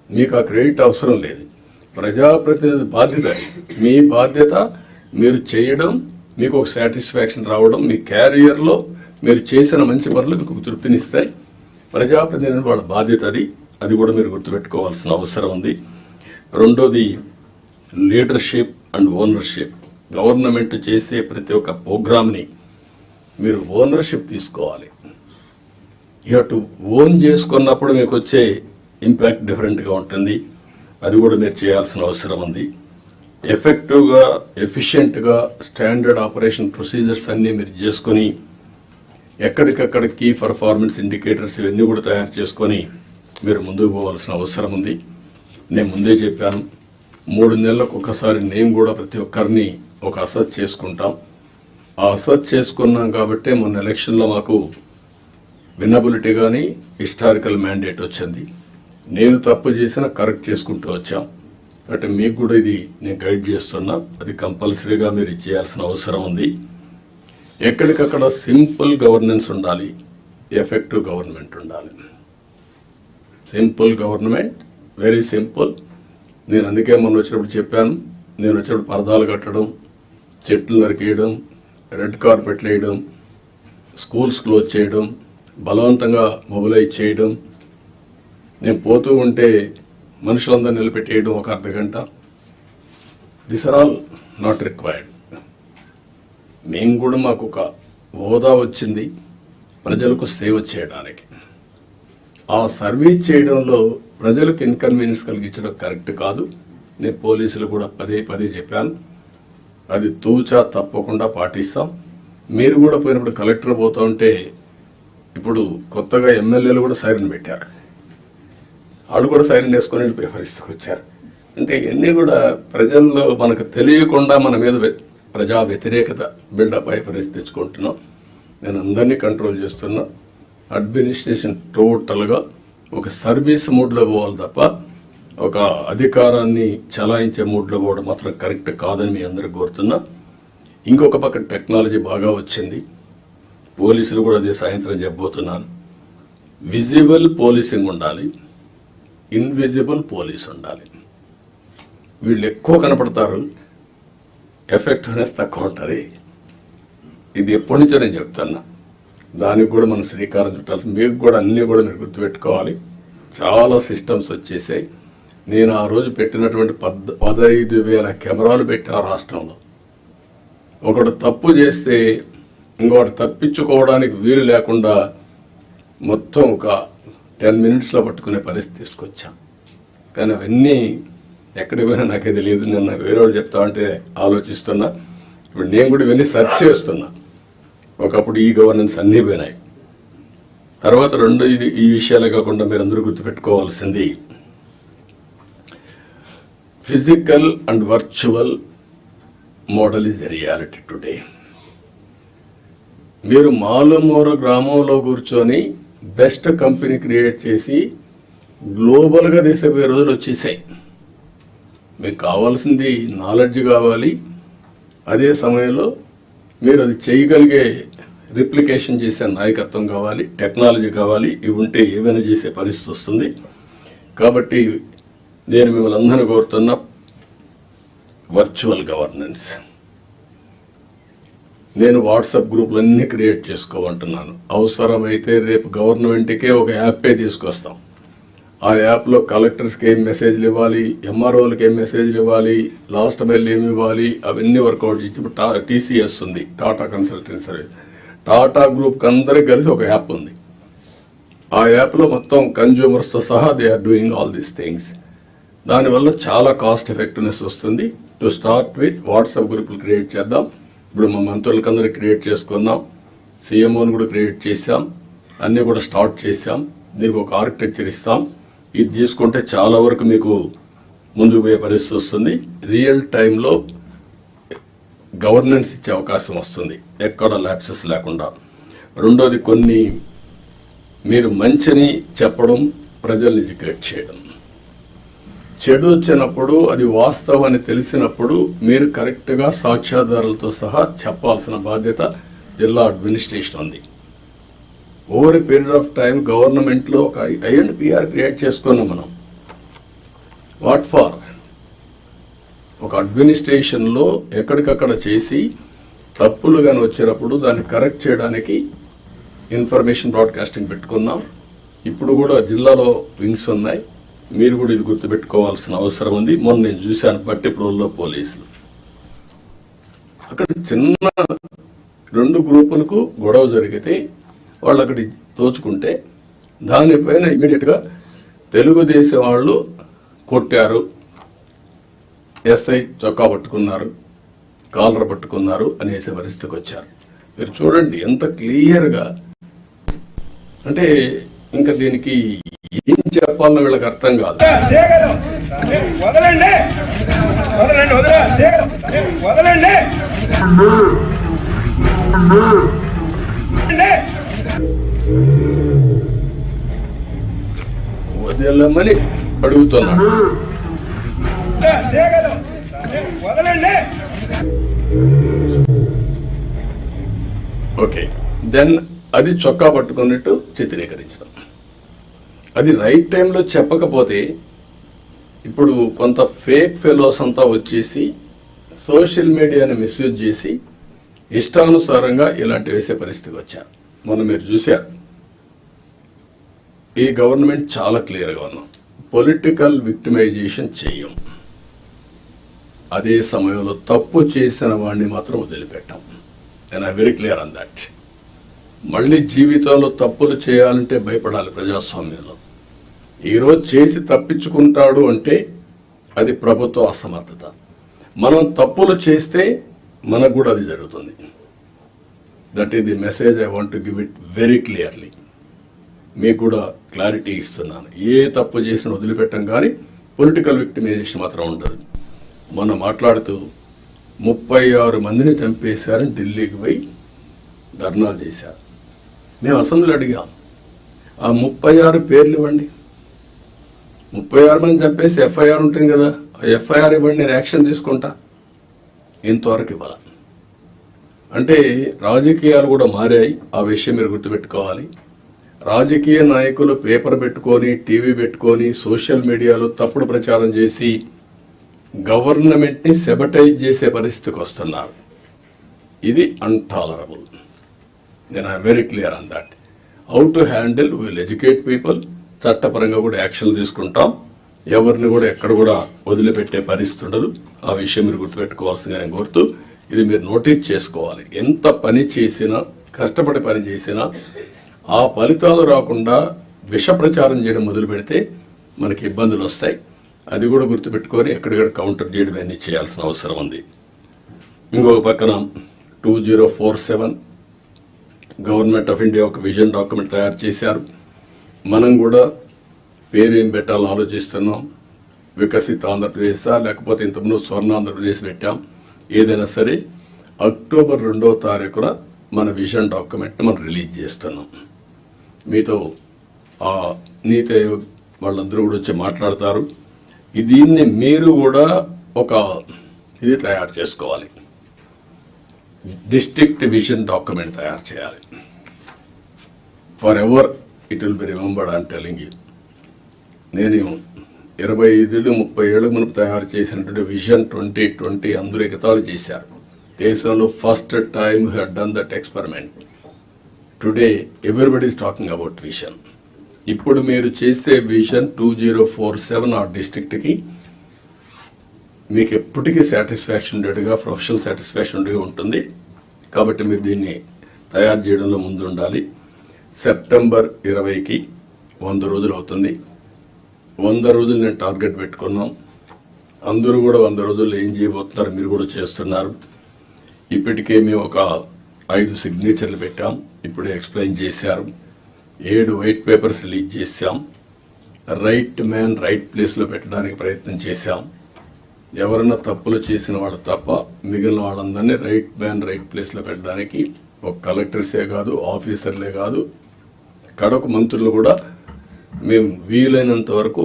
మీకు ఆ క్రెడిట్ అవసరం లేదు. ప్రజాప్రతినిధి బాధ్యత, మీ బాధ్యత మీరు చేయడం, మీకు ఒక సాటిస్ఫాక్షన్ రావడం, మీ క్యారియర్లో మీరు చేసిన మంచి పనులు మీకు తృప్తినిస్తాయి. ప్రజాప్రతినిధి వాళ్ళ బాధ్యత అది కూడా మీరు గుర్తుపెట్టుకోవాల్సిన అవసరం ఉంది. రెండోది లీడర్షిప్ అండ్ ఓనర్షిప్. గవర్నమెంట్ చేసే ప్రతి ఒక్క ప్రోగ్రామ్ని మీరు ఓనర్షిప్ తీసుకోవాలి. యూ టు ఓన్ చేసుకున్నప్పుడు మీకు వచ్చే ఇంపాక్ట్ డిఫరెంట్గా ఉంటుంది. అది కూడా మీరు చేయాల్సిన అవసరం ఉంది. ఎఫెక్టివ్గా, ఎఫిషియెంట్గా స్టాండర్డ్ ఆపరేషన్ ప్రొసీజర్స్ అన్నీ మీరు చేసుకొని, ఎక్కడికక్కడ కీ పర్ఫార్మెన్స్ ఇండికేటర్స్ ఇవన్నీ కూడా తయారు చేసుకొని మీరు ముందుకు పోవాల్సిన అవసరం ఉంది. నేను ముందే చెప్పాను, 3 నెలలకు ఒకసారి నేను కూడా ప్రతి ఒక్కరిని ఒక అసెస్ చేసుకుంటాం. ఆ అసెస్ చేసుకున్నాం కాబట్టి మొన్న ఎలక్షన్లో మాకు విన్నబిలిటీ కానీ హిస్టారికల్ మ్యాండేట్ వచ్చింది. నేను తప్పు చేసినా కరెక్ట్ చేసుకుంటూ వచ్చాం. అంటే మీకు కూడా ఇది నేను గైడ్ చేస్తున్నా, అది కంపల్సరీగా మీరు చేయాల్సిన అవసరం ఉంది. ఎక్కడికక్కడ సింపుల్ గవర్నెన్స్ ఉండాలి, ఎఫెక్టివ్ గవర్నమెంట్ ఉండాలి. Simple government, very simple. నేను అందుకే మొన్న వచ్చినప్పుడు చెప్పాను, నేను వచ్చినప్పుడు పరదాలు కట్టడం, చెట్లు నరికేయడం, రెడ్ కార్పెట్లు వేయడం, స్కూల్స్ క్లోజ్ చేయడం, బలవంతంగా మొబిలైజ్ చేయడం, నేను పోతూ ఉంటే మనుషులందరూ నిలబెట్టేయడం ఒక అర్ధగంట. This are all not required. మేము కూడా మాకు ఒక హోదా వచ్చింది ప్రజలకు సేవ చేయడానికి. ఆ సర్వీస్ చేయడంలో ప్రజలకు ఇన్కన్వీనియన్స్ కలిగించడం కరెక్ట్ కాదు. నేను పోలీసులు కూడా పదే చెప్పాను, అది తూచా తప్పకుండా పాటిస్తాం. మీరు కూడా పోయినప్పుడు కలెక్టర్ పోతూ ఉంటే, ఇప్పుడు కొత్తగా ఎమ్మెల్యేలు కూడా సైరన్ పెట్టారు, వాళ్ళు కూడా సైరన్ వేసుకొని వెళ్ళిపోయే పరిస్థితికి వచ్చారు. అంటే ఇవన్నీ కూడా ప్రజల్లో మనకు తెలియకుండా మన మీద ప్రజా వ్యతిరేకత బిల్డప్ అయ్యే పరిస్థితి తెచ్చుకుంటున్నాం. నేను అందరినీ కంట్రోల్ చేస్తున్నా. అడ్మినిస్ట్రేషన్ టోటల్గా ఒక సర్వీస్ మూడ్లో పోవాలి తప్ప ఒక అధికారాన్ని చలాయించే మూడ్లో పోవడం మాత్రం కరెక్ట్ కాదని మీ అందరికి కోరుతున్నా. ఇంకొక పక్క టెక్నాలజీ బాగా వచ్చింది, పోలీసులు కూడా అదే సాయంత్రం చెప్పబోతున్నాను. విజిబుల్ పోలీసింగ్ ఉండాలి, ఇన్విజిబుల్ పోలీస్ ఉండాలి. వీళ్ళు ఎక్కువ కనపడతారు, ఎఫెక్టివ్నెస్ తక్కువ ఉంటుంది. ఇది ఎప్పటి నుంచో నేను చెప్తున్నా, దానికి కూడా మనం శ్రీకారం చుట్టాలి. మీకు కూడా అన్నీ కూడా మీరు గుర్తుపెట్టుకోవాలి. చాలా సిస్టమ్స్ వచ్చేసాయి. నేను ఆ రోజు పెట్టినటువంటి 15,000 కెమెరాలు పెట్టా రాష్ట్రంలో. ఒకడు తప్పు చేస్తే ఇంకొకటి తప్పించుకోవడానికి వీలు లేకుండా మొత్తం ఒక 10 మినిట్స్లో పట్టుకునే పరిస్థితి తీసుకొచ్చాం. కానీ అవన్నీ ఎక్కడికి పోయినా నాకే తెలియదు. నిన్న వేరే వాళ్ళు చెప్తా అంటే ఆలోచిస్తున్నా. ఇప్పుడు నేను కూడా ఇవన్నీ సెర్చ్ చేస్తున్నా. ఒకప్పుడు ఈ గవర్నెన్స్ అన్నీ పోయినాయి. తర్వాత ఈ విషయాలే కాకుండా మీరు అందరూ గుర్తుపెట్టుకోవాల్సింది, physical and virtual model is the reality today. మీరు మారుమూల గ్రామంలో కూర్చొని బెస్ట్ కంపెనీ క్రియేట్ చేసి గ్లోబల్గా తీసిపోయే రోజులు వచ్చేసాయి. మీకు కావాల్సింది నాలెడ్జ్ కావాలి, అదే సమయంలో మీరు అది చేయగలిగే రిప్లికేషన్ చేసే నాయకత్వం కావాలి, టెక్నాలజీ కావాలి. ఇవి ఉంటే ఏమైనా చేసే పరిస్థితి వస్తుంది. కాబట్టి నేను మిమ్మల్ని అందరినీ కోరుతున్నా, వర్చువల్ గవర్నెన్స్. నేను వాట్సాప్ గ్రూపులన్నీ క్రియేట్ చేసుకోమంటున్నాను. అవసరమైతే రేపు గవర్నమెంట్కే ఒక యాపే తీసుకొస్తాం. ఆ యాప్లో కలెక్టర్స్కి ఏం మెసేజ్లు ఇవ్వాలి, ఎంఆర్ఓలకి ఏం మెసేజ్లు ఇవ్వాలి, లాస్ట్ మైల్ ఏమి ఇవ్వాలి, అవన్నీ వర్కౌట్ చేసి ఇప్పుడు టీసీఎస్ ఉంది, టాటా కన్సల్టెన్సీ సర్వీస్. టాటా గ్రూప్కి అందరికి కలిసి ఒక యాప్ ఉంది. ఆ యాప్లో మొత్తం కన్జ్యూమర్స్తో సహా they are doing all these things. దానివల్ల చాలా కాస్ట్ ఎఫెక్టివ్నెస్ వస్తుంది. టు స్టార్ట్ విత్ వాట్సాప్ గ్రూపులు క్రియేట్ చేద్దాం. ఇప్పుడు మా మంత్రులకి అందరికి క్రియేట్ చేసుకున్నాం, సీఎంఓని కూడా క్రియేట్ చేశాం, అన్నీ కూడా స్టార్ట్ చేశాం. దీనికి ఒక ఆర్కిటెక్చర్ ఇస్తాం. ఇది తీసుకుంటే చాలా వరకు మీకు ముందుకు పోయే పరిస్థితి వస్తుంది. రియల్ టైంలో గవర్నెన్స్ ఇచ్చే అవకాశం వస్తుంది, ఎక్కడ ల్యాప్సెస్ లేకుండా. రెండోది, కొన్ని మీరు మంచిని చెప్పడం, ప్రజల్ని ఎడ్యుకేట్ చేయడం. చెడు వచ్చినప్పుడు అది వాస్తవాన్ని తెలిసినప్పుడు మీరు కరెక్ట్గా సాక్ష్యాధారాలతో సహా చెప్పాల్సిన బాధ్యత జిల్లా అడ్మినిస్ట్రేషన్ ఉంది. Over a period of time గవర్నమెంట్లో ఒక ఐఎండ్పిఆర్ క్రియేట్ చేసుకున్నాం మనం. What for? ఒక అడ్మినిస్ట్రేషన్లో ఎక్కడికక్కడ చేసి తప్పులు కానీ వచ్చినప్పుడు దాన్ని కరెక్ట్ చేయడానికి ఇన్ఫర్మేషన్ బ్రాడ్కాస్టింగ్ పెట్టుకున్నాం. ఇప్పుడు కూడా జిల్లాలో వింగ్స్ ఉన్నాయి. మీరు కూడా ఇది గుర్తుపెట్టుకోవాల్సిన అవసరం ఉంది. మొన్న నేను చూశాను పట్టిప్రోల్లో పోలీసులు అక్కడ చిన్న 2 గ్రూపులకు గొడవ జరిగితే వాళ్ళు అక్కడి తోచుకుంటే దానిపైన ఇమీడియట్గా తెలుగుదేశం వాళ్ళు కొట్టారు, ఎస్ఐ చొక్కా పట్టుకున్నారు, కాలర్ పట్టుకున్నారు అనేసే పరిస్థితికి వచ్చారు. మీరు చూడండి ఎంత క్లియర్గా. అంటే ఇంకా దీనికి ఏం చెప్పాలన్న వీళ్ళకి అర్థం కాదు. వదలమని అడుగుతున్నాడు. ఓకే, దెన్ అది చొక్కా పట్టుకున్నట్టు చిత్రీకరించడం. అది రైట్ టైంలో చెప్పకపోతే ఇప్పుడు కొంత ఫేక్ ఫెలోస్ అంతా వచ్చేసి సోషల్ మీడియాని మిస్యూజ్ చేసి ఇష్టానుసారంగా ఇలాంటి వేసే పరిస్థితికి వచ్చారు. మొన్న మీరు చూశారు. ఈ గవర్నమెంట్ చాలా క్లియర్గా ఉన్నాం, పొలిటికల్ విక్టిమైజేషన్ చెయ్యం. అదే సమయంలో తప్పు చేసిన వాడిని మాత్రం వదిలిపెట్టాం. And I very clear on that. మళ్ళీ జీవితంలో తప్పులు చేయాలంటే భయపడాలి ప్రజాస్వామ్యంలో. ఈరోజు చేసి తప్పించుకుంటాడు అంటే అది ప్రభుత్వ అసమర్థత. మనం తప్పులు చేస్తే మనకు కూడా అది జరుగుతుంది. That is the message I want to give it very clearly. మీకు కూడా క్లారిటీ ఇస్తున్నాను. ఏ తప్పు చేసినా వదిలిపెట్టం, కానీ పొలిటికల్ విక్టిమైజేషన్ మాత్రం ఉండదు. మనం మాట్లాడుతూ 36 మందిని చంపేశారని ఢిల్లీకి పోయి ధర్నాలు చేశారు. మేము అసెంబ్లీలో అడిగాం, ఆ 36 పేర్లు ఇవ్వండి. 36 మంది చంపేసి ఎఫ్ఐఆర్ ఉంటుంది కదా, ఆ ఎఫ్ఐఆర్ ఇవ్వండి, నేను యాక్షన్ తీసుకుంటా. ఇంతవరకు ఇవ్వాలి. అంటే రాజకీయాలు కూడా మారాయి. ఆ విషయం మీరు గుర్తుపెట్టుకోవాలి. రాజకీయ నాయకులు పేపర్ పెట్టుకొని, టీవీ పెట్టుకొని, సోషల్ మీడియాలో తప్పుడు ప్రచారం చేసి గవర్నమెంట్ని సెబటైజ్ చేసే పరిస్థితికి వస్తున్నారు. ఇది అన్టాలరబుల్. నేను I very clear on that. How to handle, will educate people. చట్టపరంగా కూడా యాక్షన్ తీసుకుంటాం. ఎవరిని కూడా ఎక్కడ కూడా వదిలిపెట్టే పరిస్థితి ఉండదు. ఆ విషయం మీరు గుర్తుపెట్టుకోవాల్సిందిగా నేను కోరుతూ, ఇది మీరు నోటీస్ చేసుకోవాలి. ఎంత పని చేసినా, కష్టపడి పని చేసినా ఆ ఫలితాలు రాకుండా విష ప్రచారం చేయడం మొదలు పెడితే మనకి ఇబ్బందులు వస్తాయి. అది కూడా గుర్తుపెట్టుకొని ఎక్కడిక్కడ కౌంటర్ చేయడం అన్నీ చేయాల్సిన అవసరం ఉంది. ఇంకొక పక్కన 2047 గవర్నమెంట్ ఆఫ్ ఇండియా ఒక విజన్ డాక్యుమెంట్ తయారు చేశారు. మనం కూడా పేరేం పెట్టాలని ఆలోచిస్తున్నాం. వికసిత ఆంధ్రప్రదేశ్ లేకపోతే ఇంతకుముందు స్వర్ణ ఆంధ్రప్రదేశ్ పెట్టాం. ఏదైనా సరే అక్టోబర్ 2వ తారీఖున మన విజన్ డాక్యుమెంట్ మనం రిలీజ్ చేస్తున్నాం. మీతో ఆ నీతి ఆయోగ్ వాళ్ళందరూ కూడా వచ్చి మాట్లాడతారు. దీన్ని మీరు కూడా ఒక ఇది తయారు చేసుకోవాలి. డిస్ట్రిక్ట్ విజన్ డాక్యుమెంట్ తయారు చేయాలి. For ever it will be remembered. I'm telling you. నేను 25-30 ఏళ్ళ మునుపు తయారు చేసినటువంటి విజన్ 2020 అందరూ ఎగతాళి చేశారు. దేశంలో first time had done that experiment. Today everybody is talking about vision. ఇప్పుడు మీరు చేసే విజన్ 2047 ఆ డిస్ట్రిక్ట్కి మీకు ఎప్పటికీ సాటిస్ఫాక్షన్ ఉండేట్టుగా, ప్రొఫెషనల్ సాటిస్ఫాక్షన్ ఉండేగా ఉంటుంది. కాబట్టి మీరు దీన్ని తయారు చేయడంలో ముందు ఉండాలి. సెప్టెంబర్ 20కి 100 రోజులు అవుతుంది. 100 రోజులు నేను టార్గెట్ పెట్టుకున్నాం. అందరూ కూడా 100 రోజుల్లో ఏం చేయబోతున్నారు మీరు కూడా చేస్తున్నారు. ఇప్పటికే మేము ఒక 5 సిగ్నేచర్లు పెట్టాం. ఇప్పుడే ఎక్స్ప్లెయిన్ చేశారు. 7 వైట్ పేపర్స్ రిలీజ్ చేశాం. రైట్ మ్యాన్ రైట్ ప్లేస్లో పెట్టడానికి ప్రయత్నం చేశాం. ఎవరన్నా తప్పులు చేసిన వాళ్ళు తప్ప మిగిలిన వాళ్ళందరినీ రైట్ మ్యాన్ రైట్ ప్లేస్లో పెట్టడానికి ఒక కలెక్టర్సే కాదు, ఆఫీసర్లే కాదు, కడకు మంత్రులు కూడా మేము వీలైనంత వరకు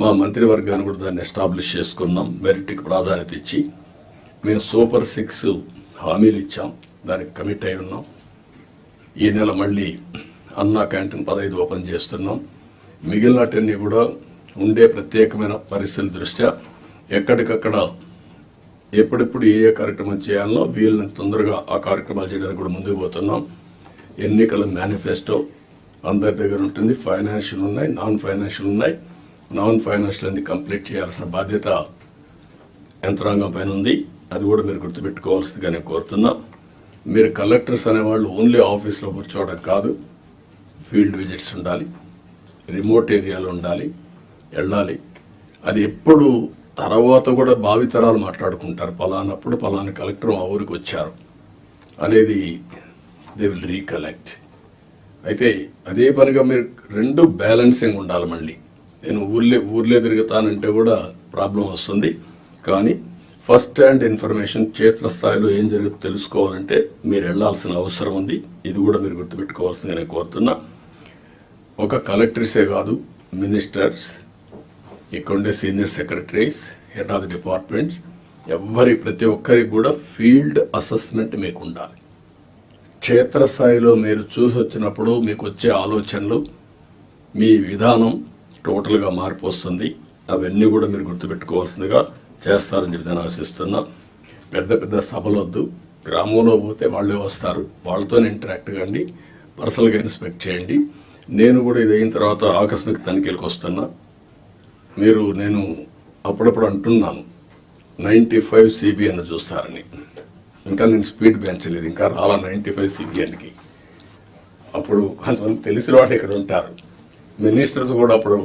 మా మంత్రివర్గాన్ని కూడా దాన్ని ఎస్టాబ్లిష్ చేసుకున్నాం. మెరిట్కి ప్రాధాన్యత ఇచ్చి మేము సూపర్ 6 హామీలు ఇచ్చాం. దానికి కమిట్ అయి ఉన్నాం. ఈ నెల మళ్ళీ అన్నా క్యాంటీన్ 15 ఓపెన్ చేస్తున్నాం. మిగిలినటన్నీ కూడా ఉండే ప్రత్యేకమైన పరిస్థితుల దృష్ట్యా ఎక్కడికక్కడ ఎప్పుడెప్పుడు ఏ కార్యక్రమం చేయాలనో వీళ్ళని తొందరగా ఆ కార్యక్రమాలు చేయడానికి కూడా ముందుకు పోతున్నాం. ఎన్నికల మేనిఫెస్టో అందరి దగ్గర ఉంటుంది. ఫైనాన్షియల్ ఉన్నాయి, నాన్ ఫైనాన్షియల్ ఉన్నాయి. నాన్ ఫైనాన్షియల్ అన్ని కంప్లీట్ చేయాల్సిన బాధ్యత యంత్రాంగం పైన ఉంది. అది కూడా మీరు గుర్తుపెట్టుకోవాల్సిందిగా నేను కోరుతున్నా. మీరు కలెక్టర్స్ అనేవాళ్ళు ఓన్లీ ఆఫీస్లో కూర్చోవడం కాదు, ఫీల్డ్ విజిట్స్ ఉండాలి, రిమోట్ ఏరియాలో ఉండాలి, వెళ్ళాలి. అది ఎప్పుడు తర్వాత కూడా భావితరాలు మాట్లాడుకుంటారు. పలానప్పుడు పలానా కలెక్టర్ మా ఊరికి వచ్చారు అనేది దే విల్ రీకలెక్ట్. అయితే అదే పనిగా మీరు 2 బ్యాలెన్సింగ్ ఉండాలి. మళ్ళీ నేను ఊర్లే తిరుగుతానంటే కూడా ప్రాబ్లం వస్తుంది. కానీ ఫస్ట్ హ్యాండ్ ఇన్ఫర్మేషన్ క్షేత్రస్థాయిలో ఏం జరుగుతుందో తెలుసుకోవాలంటే మీరు వెళ్లాల్సిన అవసరం ఉంది. ఇది కూడా మీరు గుర్తుపెట్టుకోవాల్సిందిగా నేను కోరుతున్నా. ఒక కలెక్టర్సే కాదు, మినిస్టర్స్, ఇక్కడుండే senior secretaries, head of the departments, ప్రతి ఒక్కరికి కూడా ఫీల్డ్ అసెస్మెంట్ మీకు ఉండాలి. క్షేత్రస్థాయిలో మీరు చూసి వచ్చినప్పుడు మీకు వచ్చే ఆలోచనలు, మీ విధానం టోటల్గా మార్పు వస్తుంది. అవన్నీ కూడా మీరు గుర్తుపెట్టుకోవాల్సిందిగా చేస్తారని చెప్పి నేను ఆశిస్తున్నా. పెద్ద సభలొద్దు. గ్రామంలో పోతే వాళ్ళే వస్తారు, వాళ్ళతోనే ఇంటరాక్ట్ కండి, పర్సనల్గా ఇన్స్పెక్ట్ చేయండి. నేను కూడా ఇది అయిన తర్వాత ఆకస్మిక తనిఖీలకు వస్తున్నా. నేను అప్పుడప్పుడు అంటున్నాను 95 CBN చూస్తారని. ఇంకా నేను స్పీడ్ పెంచలేదు, ఇంకా రాలా 95 CBNకి. అప్పుడు కొంతమంది తెలిసిన వాళ్ళు ఇక్కడ ఉంటారు. మినిస్టర్స్ కూడా అప్పుడు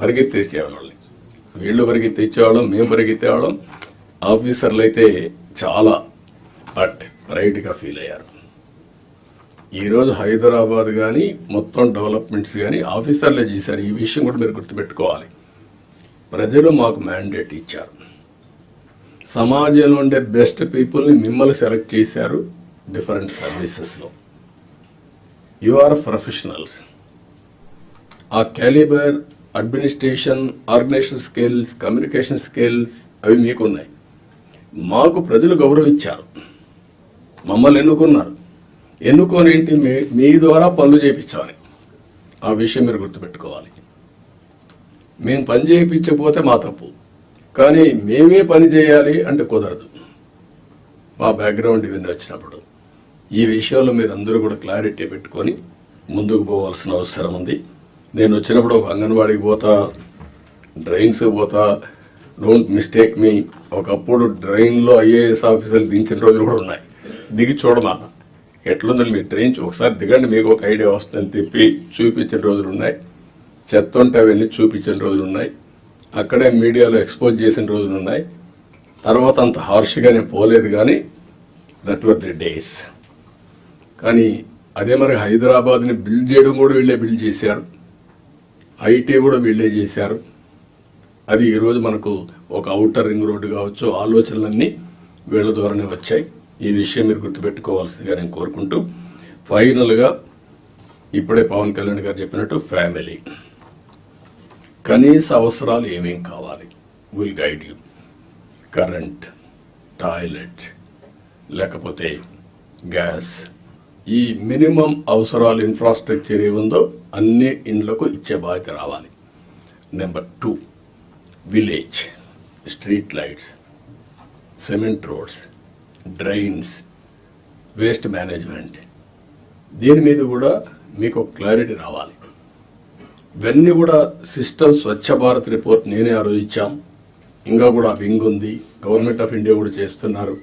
పరిగెత్తేసేవాళ్ళని, వీళ్ళు పరిగెత్తేవాళ్ళం, మేము పరిగెత్తేవాళ్ళం. ఆఫీసర్లు అయితే చాలా ప్రైడ్గా ఫీల్ అయ్యారు. ఈరోజు హైదరాబాద్ కానీ మొత్తం డెవలప్మెంట్స్ కానీ ఆఫీసర్లే చేశారు. ఈ విషయం కూడా మీరు గుర్తుపెట్టుకోవాలి. ప్రజలు మాకు మ్యాండేట్ ఇచ్చారు. సమాజంలో ఉండే బెస్ట్ పీపుల్ని మిమ్మల్ని సెలెక్ట్ చేశారు డిఫరెంట్ సర్వీసెస్లో. You are professionals. ఆ calibre, administration, organisation skills, communication skills అవి మీకున్నాయి. మాకు ప్రజలు గౌరవించారు, మమ్మల్ని ఎన్నుకున్నారు. ఎన్నుకొని ఏంటి, మీ ద్వారా పనులు చేయించాలి. ఆ విషయం మీరు గుర్తుపెట్టుకోవాలి. మేము పని చేయించకపోతే మా తప్పు, కానీ మేమే పని చేయాలి అంటే కుదరదు. మా బ్యాక్గ్రౌండ్ ఇవన్నీ వచ్చినప్పుడు ఈ విషయంలో మీరు అందరూ కూడా క్లారిటీ పెట్టుకొని ముందుకు పోవాల్సిన అవసరం ఉంది. నేను వచ్చినప్పుడు ఒక అంగన్వాడీకి పోతా, డ్రైన్స్ పోతా, డోంట్ మిస్టేక్ మీ. ఒకప్పుడు డ్రైన్లో IAS ఆఫీసర్లు దించిన రోజులు కూడా ఉన్నాయి. దిగి చూడమా ఎట్లుందని మీరు ట్రైన్ ఒకసారి దిగండి, మీకు ఒక ఐడియా వస్తుందని తిప్పి చూపించిన రోజులు ఉన్నాయి. చెత్త ఉంటే అవన్నీ చూపించిన రోజులు ఉన్నాయి. అక్కడే మీడియాలో ఎక్స్పోజ్ చేసిన రోజులు ఉన్నాయి. తర్వాత అంత హార్ష్గా నేను పోలేదు, కానీ దట్ వర్ ది డేస్. కానీ అదే మరి హైదరాబాద్ని బిల్డ్ చేయడం కూడా వీళ్ళే బిల్డ్ చేశారు. IT కూడా వీళ్ళే చేశారు. అది ఈరోజు మనకు ఒక ఔటర్ రింగ్ రోడ్డు కావచ్చు, ఆలోచనలన్నీ వీళ్ళ ద్వారానే వచ్చాయి. ఈ విషయం మీరు గుర్తుపెట్టుకోవాల్సిందిగా నేను కోరుకుంటూ, ఫైనల్గా ఇప్పుడే పవన్ కళ్యాణ్ గారు చెప్పినట్టు ఫ్యామిలీ కనీస అవసరాలు ఏమేం కావాలి will guide you. Current, toilet, లేకపోతే గ్యాస్, ఈ మినిమం అవసరాలు ఇన్ఫ్రాస్ట్రక్చర్ ఏముందో అన్ని ఇండ్లకు ఇచ్చే బాధ్యత రావాలి. Number 2, village street lights, cement roads, drains, waste management, దీని మీద కూడా మీకు క్లారిటీ రావాలి. ఇవన్నీ కూడా సిస్టమ్ స్వచ్ఛ భారత్ రిపోర్ట్ నేనే ఆలోచించాం. ఇంకా కూడా వింగ్ ఉంది, గవర్నమెంట్ ఆఫ్ ఇండియా కూడా చేస్తున్నారు.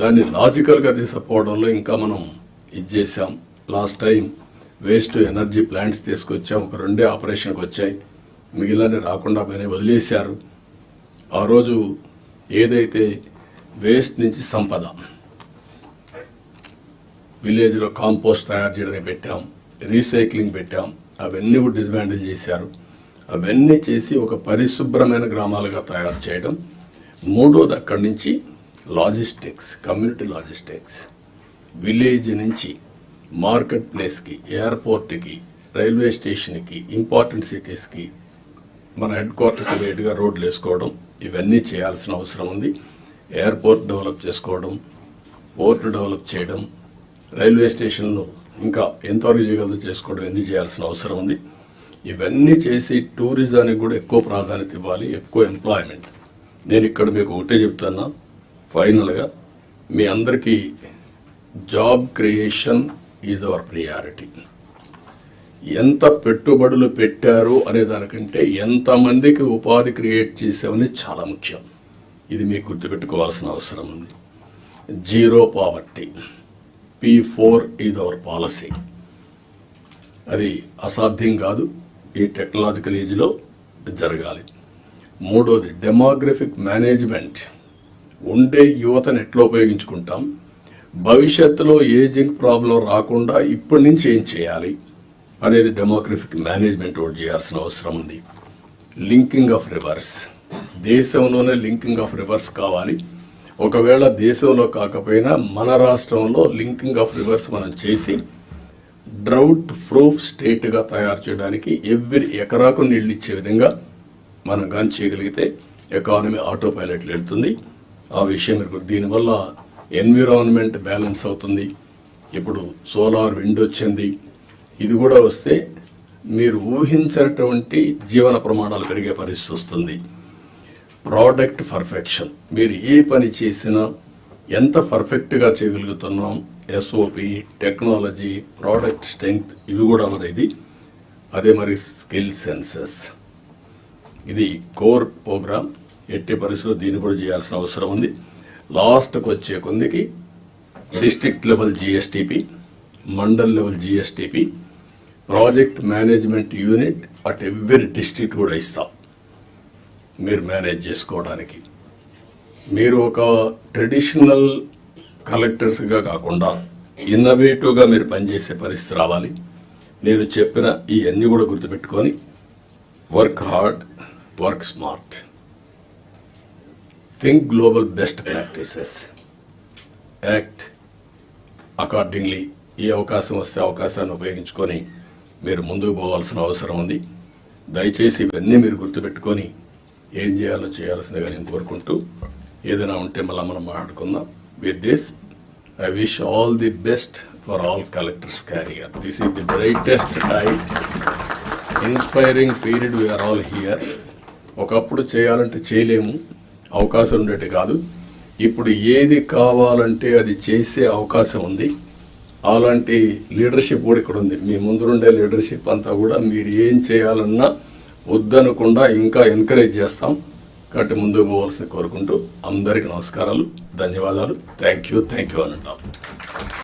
దాన్ని లాజికల్గా తీసుకుపోవడంలో ఇంకా మనం ఇది చేసాం. Last time waste energy plants తీసుకొచ్చాం, ఒక 2 ఆపరేషన్కి వచ్చాయి, మిగిలిన రాకుండా పోయినా వదిలేశారు. ఆ రోజు ఏదైతే వేస్ట్ నుంచి సంపద, విలేజ్లో కాంపోస్ట్ తయారు చేయడానికి పెట్టాం, రీసైక్లింగ్ పెట్టాం, అవన్నీ కూడా డిస్మాండిల్ చేశారు. అవన్నీ చేసి ఒక పరిశుభ్రమైన గ్రామాలుగా తయారు చేయడం. మూడోది అక్కడి నుంచి లాజిస్టిక్స్, కమ్యూనిటీ లాజిస్టిక్స్, విలేజ్ నుంచి మార్కెట్ ప్లేస్కి, ఎయిర్పోర్ట్కి, రైల్వే స్టేషన్కి, ఇంపార్టెంట్ సిటీస్కి మన హెడ్ క్వార్టర్స్ రేటుగా రోడ్లు వేసుకోవడం, ఇవన్నీ చేయాల్సిన అవసరం ఉంది. ఎయిర్పోర్ట్ డెవలప్ చేసుకోవడం, పోర్ట్ డెవలప్ చేయడం, రైల్వే స్టేషన్లు ఇంకా ఎంతవరకు చేయగలదో చేసుకోవడం, ఇవన్నీ చేయాల్సిన అవసరం ఉంది. ఇవన్నీ చేసి టూరిజానికి కూడా ఎక్కువ ప్రాధాన్యత ఇవ్వాలి, ఎక్కువ ఎంప్లాయ్మెంట్. నేను ఇక్కడ మీకు ఒకటే చెప్తున్నా, ఫైనల్గా మీ అందరికీ job creation is our priority. ఎంత పెట్టుబడులు పెట్టారు అనే దానికంటే ఎంతమందికి ఉపాధి క్రియేట్ చేసామని చాలా ముఖ్యం. ఇది మీకు గుర్తుపెట్టుకోవాల్సిన అవసరం ఉంది. Zero poverty, P4 is our policy. అది అసాధ్యం కాదు, ఈ టెక్నాలజికల్ ఏజ్లో జరగాలి. మూడోది డెమోగ్రఫిక్ మేనేజ్మెంట్. ఉండే యువతను ఎట్లా ఉపయోగించుకుంటాం, భవిష్యత్తులో ఏజింగ్ ప్రాబ్లం రాకుండా ఇప్పటి నుంచి ఏం చేయాలి అనేది డెమోగ్రఫిక్ మేనేజ్మెంట్ ఒకటి చేయాల్సిన అవసరం ఉంది. లింకింగ్ ఆఫ్ రివర్స్, దేశంలోనే లింకింగ్ ఆఫ్ రివర్స్ కావాలి. ఒకవేళ దేశంలో కాకపోయినా మన రాష్ట్రంలో లింకింగ్ ఆఫ్ రివర్స్ మనం చేసి డ్రౌట్ ప్రూఫ్ స్టేట్గా తయారు చేయడానికి ఎవ్రీ ఎకరాకు నీళ్ళు ఇచ్చే విధంగా మనం కానీ చేయగలిగితే ఎకానమీ ఆటో పైలట్లు వెళ్తుంది. ఆ విషయం మీరు దీనివల్ల ఎన్విరాన్మెంట్ బ్యాలెన్స్ అవుతుంది. ఇప్పుడు సోలార్ విండ్ వచ్చింది, ఇది కూడా వస్తే మీరు ఊహించినటువంటి జీవన ప్రమాణాలు పెరిగే పరిస్థితి వస్తుంది. ప్రోడక్ట్ పర్ఫెక్షన్, మీరు ఏ పని చేసినా ఎంత పర్ఫెక్ట్గా చేయగలుగుతున్నాం, ఎస్ఓపి, టెక్నాలజీ, ప్రోడక్ట్ స్ట్రెంగ్త్, ఇవి కూడా ఇది. అదే మరి స్కిల్ సెన్సెస్, ఇది కోర్ ప్రోగ్రామ్. ఎట్టి పరిస్థితుల్లో దీన్ని కూడా చేయాల్సిన అవసరం ఉంది. లాస్ట్కి వచ్చే కొందికి district level GSTP, mandal level GSTP, project management unit at every district కూడా ఇస్తాం మీరు మేనేజ్ చేసుకోవడానికి. మీరు ఒక ట్రెడిషనల్ కలెక్టర్స్గా కాకుండా ఇన్నోవేటివ్గా మీరు పనిచేసే పరిస్థితి రావాలి. నేను చెప్పిన ఇవన్నీ కూడా గుర్తుపెట్టుకొని work hard, work smart, think global best practices, act accordingly. ఈ అవకాశం వస్తే అవకాశాన్ని ఉపయోగించుకొని మీరు ముందుకు పోవాల్సిన అవసరం ఉంది. దయచేసి ఇవన్నీ మీరు గుర్తుపెట్టుకొని ఏం చేయాలో చేయాల్సిందిగా నేను కోరుకుంటూ, ఏదైనా ఉంటే మళ్ళీ మనం మాట్లాడుకుందాం. With this I wish all the best for all collectors career. This is the brightest time, inspiring period. We are all here. ఒకప్పుడు చేయాలంటే చేయలేము, అవకాశం ఉండేది కాదు. ఇప్పుడు ఏది కావాలంటే అది చేసే అవకాశం ఉంది. అలాంటి లీడర్షిప్ కూడా ఇక్కడ ఉంది. మీ ముందుండే లీడర్షిప్ అంతా కూడా మీరు ఏం చేయాలన్నా వద్దనకుండా ఇంకా ఎంకరేజ్ చేస్తాం. కాబట్టి ముందుకు పోవాల్సింది కోరుకుంటూ అందరికీ నమస్కారాలు, ధన్యవాదాలు. థ్యాంక్ యూ అని అంటాం.